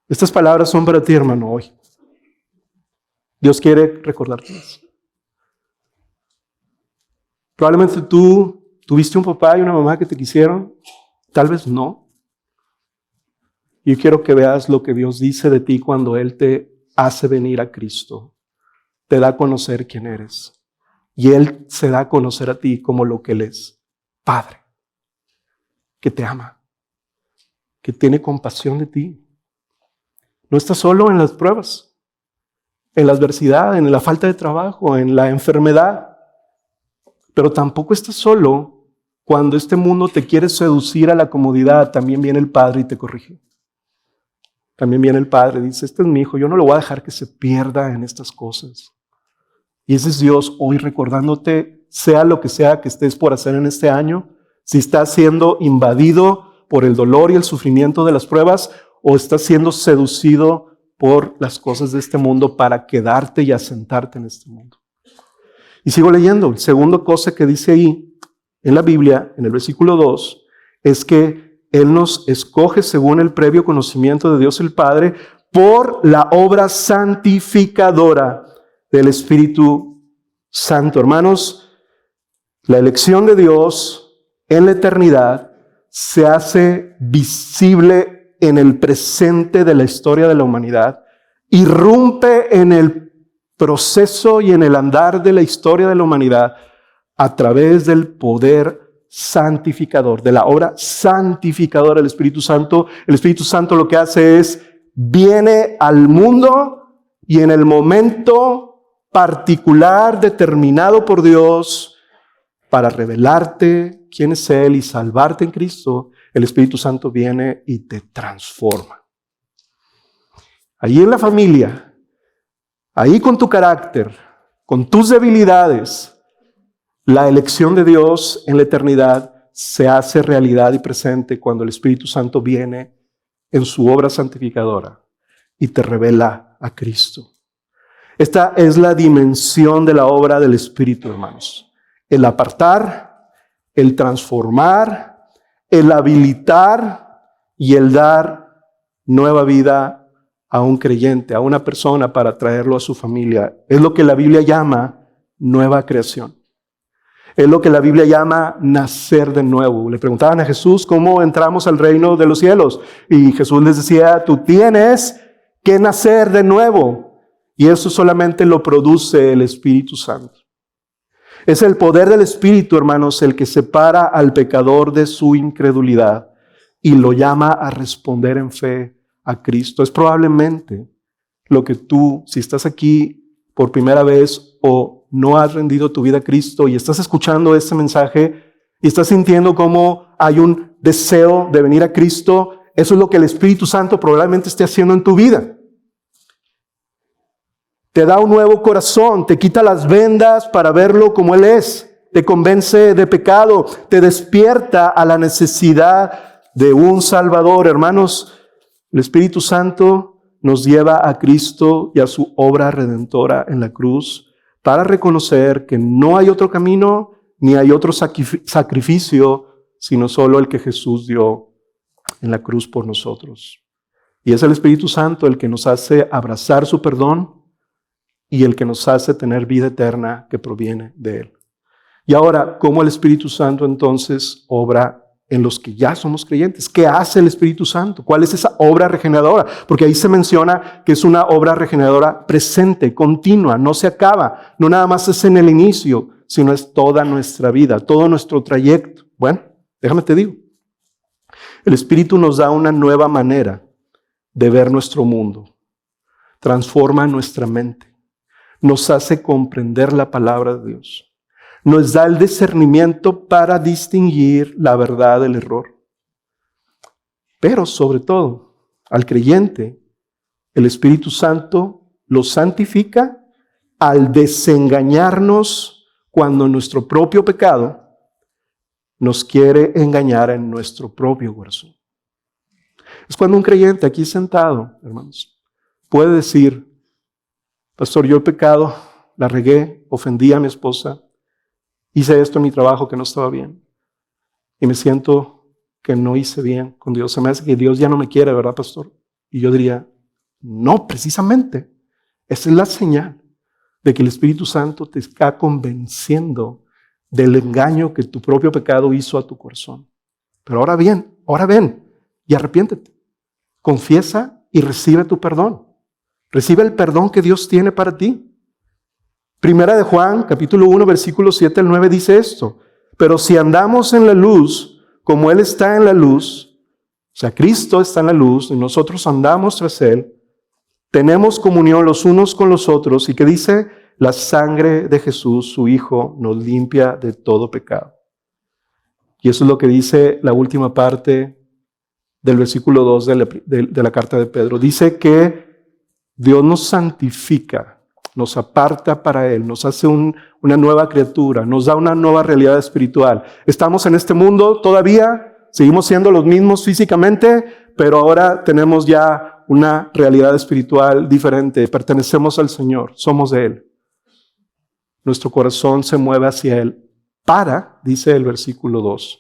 Estas palabras son para ti, hermano, hoy. Dios quiere recordarte eso. Probablemente tú tuviste un papá y una mamá que te quisieron. Tal vez no. Yo quiero que veas lo que Dios dice de ti cuando Él te hace venir a Cristo. Te da a conocer quién eres. Y Él se da a conocer a ti como lo que Él es. Padre. Que te ama. Que tiene compasión de ti. No estás solo en las pruebas, en la adversidad, en la falta de trabajo, en la enfermedad. Pero tampoco estás solo cuando este mundo te quiere seducir a la comodidad. También viene el Padre y te corrige. También viene el Padre y dice, este es mi hijo, yo no lo voy a dejar que se pierda en estas cosas. Y ese es Dios hoy recordándote, sea lo que sea que estés por hacer en este año, si estás siendo invadido por el dolor y el sufrimiento de las pruebas, o estás siendo seducido por las cosas de este mundo para quedarte y asentarte en este mundo. Y sigo leyendo. La segunda cosa que dice ahí en la Biblia, en el versículo 2, es que Él nos escoge según el previo conocimiento de Dios el Padre por la obra santificadora del Espíritu Santo. Hermanos, la elección de Dios en la eternidad se hace visible en el presente de la historia de la humanidad, irrumpe en el proceso y en el andar de la historia de la humanidad a través del poder santificador, de la obra santificadora del Espíritu Santo. El Espíritu Santo lo que hace es, viene al mundo y en el momento particular determinado por Dios para revelarte quién es Él y salvarte en Cristo, el Espíritu Santo viene y te transforma. Ahí en la familia, ahí con tu carácter, con tus debilidades, la elección de Dios en la eternidad se hace realidad y presente cuando el Espíritu Santo viene en su obra santificadora y te revela a Cristo. Esta es la dimensión de la obra del Espíritu, hermanos. El apartar, el transformar, el habilitar y el dar nueva vida a un creyente, a una persona para traerlo a su familia. Es lo que la Biblia llama nueva creación. Es lo que la Biblia llama nacer de nuevo. Le preguntaban a Jesús cómo entramos al reino de los cielos. Y Jesús les decía, tú tienes que nacer de nuevo. Y eso solamente lo produce el Espíritu Santo. Es el poder del Espíritu, hermanos, el que separa al pecador de su incredulidad y lo llama a responder en fe a Cristo. Es probablemente lo que tú, si estás aquí por primera vez o no has rendido tu vida a Cristo y estás escuchando este mensaje y estás sintiendo como hay un deseo de venir a Cristo, eso es lo que el Espíritu Santo probablemente esté haciendo en tu vida. Te da un nuevo corazón, te quita las vendas para verlo como Él es, te convence de pecado, te despierta a la necesidad de un Salvador. Hermanos, el Espíritu Santo nos lleva a Cristo y a su obra redentora en la cruz para reconocer que no hay otro camino ni hay otro sacrificio, sino solo el que Jesús dio en la cruz por nosotros. Y es el Espíritu Santo el que nos hace abrazar su perdón y el que nos hace tener vida eterna que proviene de Él. Y ahora, ¿cómo el Espíritu Santo entonces obra en los que ya somos creyentes? ¿Qué hace el Espíritu Santo? ¿Cuál es esa obra regeneradora? Porque ahí se menciona que es una obra regeneradora presente, continua, no se acaba. No nada más es en el inicio, sino es toda nuestra vida, todo nuestro trayecto. Bueno, déjame te digo. El Espíritu nos da una nueva manera de ver nuestro mundo. Transforma nuestra mente. Nos hace comprender la palabra de Dios. Nos da el discernimiento para distinguir la verdad del error. Pero sobre todo, al creyente, el Espíritu Santo lo santifica al desengañarnos cuando nuestro propio pecado nos quiere engañar en nuestro propio corazón. Es cuando un creyente aquí sentado, hermanos, puede decir, pastor, yo he pecado, la regué, ofendí a mi esposa, hice esto en mi trabajo que no estaba bien. Y me siento que no hice bien con Dios. Se me hace que Dios ya no me quiere, ¿verdad, pastor? Y yo diría, no, precisamente. Esa es la señal de que el Espíritu Santo te está convenciendo del engaño que tu propio pecado hizo a tu corazón. Pero ahora ven y arrepiéntete. Confiesa y recibe tu perdón. Recibe el perdón que Dios tiene para ti. Primera de Juan, capítulo 1, versículos 7 al 9 dice esto. Pero si andamos en la luz, como Él está en la luz, o sea, Cristo está en la luz y nosotros andamos tras Él, tenemos comunión los unos con los otros. ¿Y qué dice? La sangre de Jesús, su Hijo, nos limpia de todo pecado. Y eso es lo que dice la última parte del versículo 2 de la carta de Pedro. Dice que Dios nos santifica, nos aparta para Él, nos hace una nueva criatura, nos da una nueva realidad espiritual. Estamos en este mundo todavía, seguimos siendo los mismos físicamente, pero ahora tenemos ya una realidad espiritual diferente. Pertenecemos al Señor, somos de Él. Nuestro corazón se mueve hacia Él para, dice el versículo 2,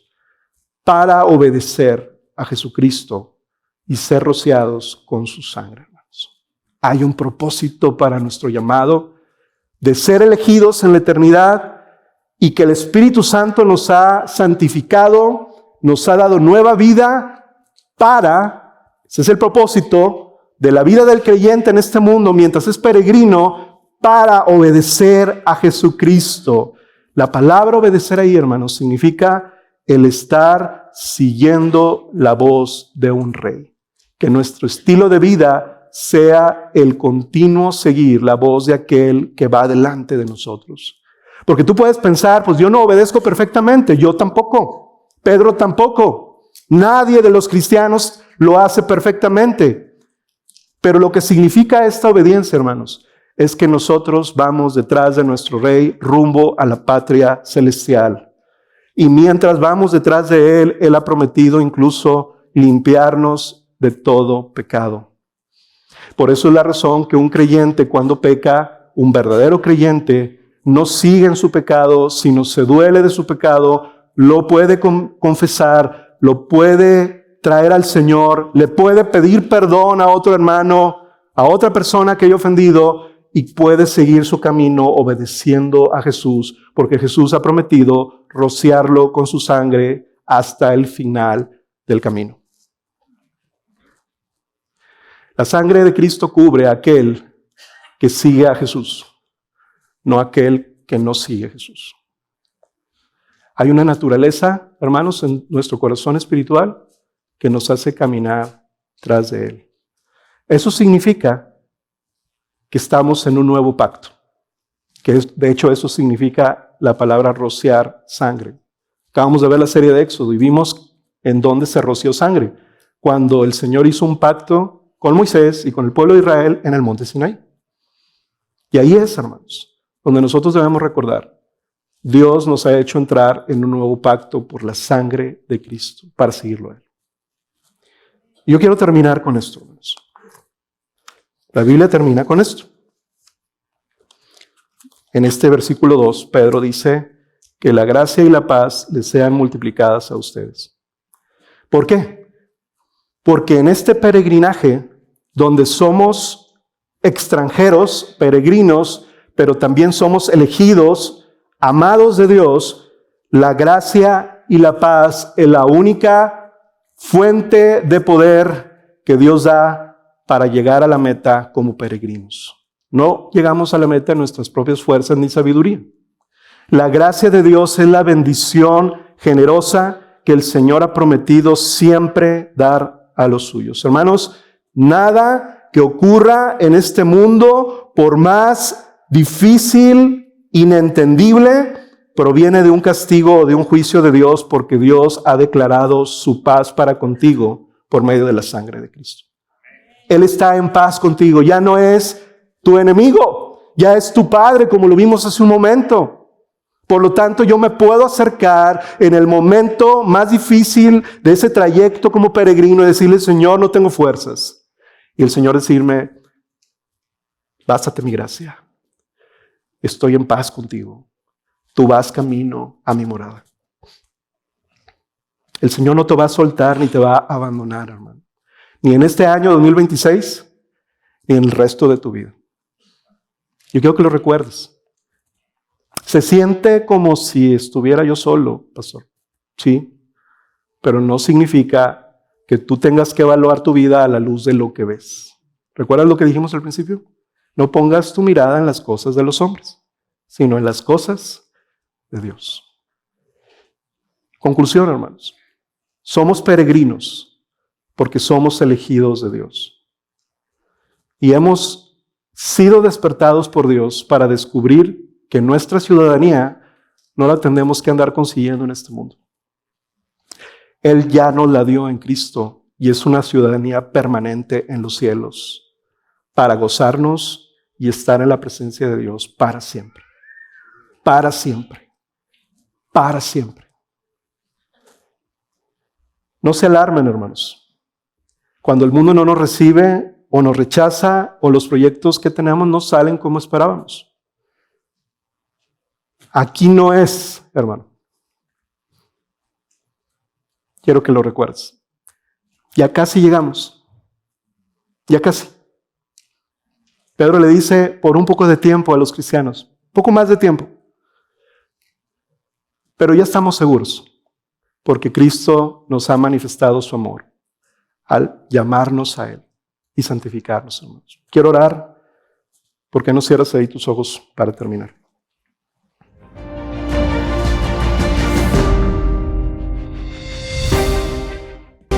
para obedecer a Jesucristo y ser rociados con su sangre. Hay un propósito para nuestro llamado, de ser elegidos en la eternidad y que el Espíritu Santo nos ha santificado, nos ha dado nueva vida ese es el propósito de la vida del creyente en este mundo mientras es peregrino, para obedecer a Jesucristo. La palabra obedecer ahí, hermanos, significa el estar siguiendo la voz de un rey. Que nuestro estilo de vida sea el continuo seguir la voz de aquel que va delante de nosotros. Porque tú puedes pensar, pues yo no obedezco perfectamente, yo tampoco, Pedro tampoco, nadie de los cristianos lo hace perfectamente. Pero lo que significa esta obediencia, hermanos, es que nosotros vamos detrás de nuestro Rey rumbo a la patria celestial. Y mientras vamos detrás de Él, Él ha prometido incluso limpiarnos de todo pecado. Por eso es la razón que un creyente cuando peca, un verdadero creyente, no sigue en su pecado, sino se duele de su pecado, lo puede confesar, lo puede traer al Señor, le puede pedir perdón a otro hermano, a otra persona que haya ofendido, y puede seguir su camino obedeciendo a Jesús, porque Jesús ha prometido rociarlo con su sangre hasta el final del camino. La sangre de Cristo cubre a aquel que sigue a Jesús, no a aquel que no sigue a Jesús. Hay una naturaleza, hermanos, en nuestro corazón espiritual que nos hace caminar tras de Él. Eso significa que estamos en un nuevo pacto, de hecho eso significa la palabra rociar sangre. Acabamos de ver la serie de Éxodo y vimos en dónde se roció sangre, cuando el Señor hizo un pacto con Moisés y con el pueblo de Israel en el monte Sinaí. Y ahí es, hermanos, donde nosotros debemos recordar, Dios nos ha hecho entrar en un nuevo pacto por la sangre de Cristo, para seguirlo a Él. Y yo quiero terminar con esto, hermanos. La Biblia termina con esto. En este versículo 2, Pedro dice que la gracia y la paz les sean multiplicadas a ustedes. ¿Por qué? Porque en este peregrinaje, donde somos extranjeros, peregrinos, pero también somos elegidos, amados de Dios, la gracia y la paz es la única fuente de poder que Dios da para llegar a la meta como peregrinos. No llegamos a la meta en nuestras propias fuerzas ni sabiduría. La gracia de Dios es la bendición generosa que el Señor ha prometido siempre dar a los suyos. Hermanos, nada que ocurra en este mundo, por más difícil, inentendible, proviene de un castigo o de un juicio de Dios, porque Dios ha declarado su paz para contigo por medio de la sangre de Cristo. Él está en paz contigo, ya no es tu enemigo, ya es tu Padre, como lo vimos hace un momento. Por lo tanto, yo me puedo acercar en el momento más difícil de ese trayecto como peregrino y decirle, Señor, no tengo fuerzas. Y el Señor decirme, bástate mi gracia, estoy en paz contigo, tú vas camino a mi morada. El Señor no te va a soltar ni te va a abandonar, hermano. Ni en este año 2026, ni en el resto de tu vida. Yo quiero que lo recuerdes. Se siente como si estuviera yo solo, pastor. Sí, pero no significa que tú tengas que evaluar tu vida a la luz de lo que ves. ¿Recuerdas lo que dijimos al principio? No pongas tu mirada en las cosas de los hombres, sino en las cosas de Dios. Conclusión, hermanos. Somos peregrinos porque somos elegidos de Dios. Y hemos sido despertados por Dios para descubrir que nuestra ciudadanía no la tenemos que andar consiguiendo en este mundo. Él ya nos la dio en Cristo y es una ciudadanía permanente en los cielos para gozarnos y estar en la presencia de Dios para siempre. Para siempre. Para siempre. No se alarmen, hermanos. Cuando el mundo no nos recibe o nos rechaza o los proyectos que tenemos no salen como esperábamos. Aquí no es, hermano. Quiero que lo recuerdes. Ya casi llegamos. Ya casi. Pedro le dice por un poco de tiempo a los cristianos, poco más de tiempo. Pero ya estamos seguros, porque Cristo nos ha manifestado su amor al llamarnos a Él y santificarnos, hermanos. Quiero orar. ¿Por qué no cierras ahí tus ojos para terminar?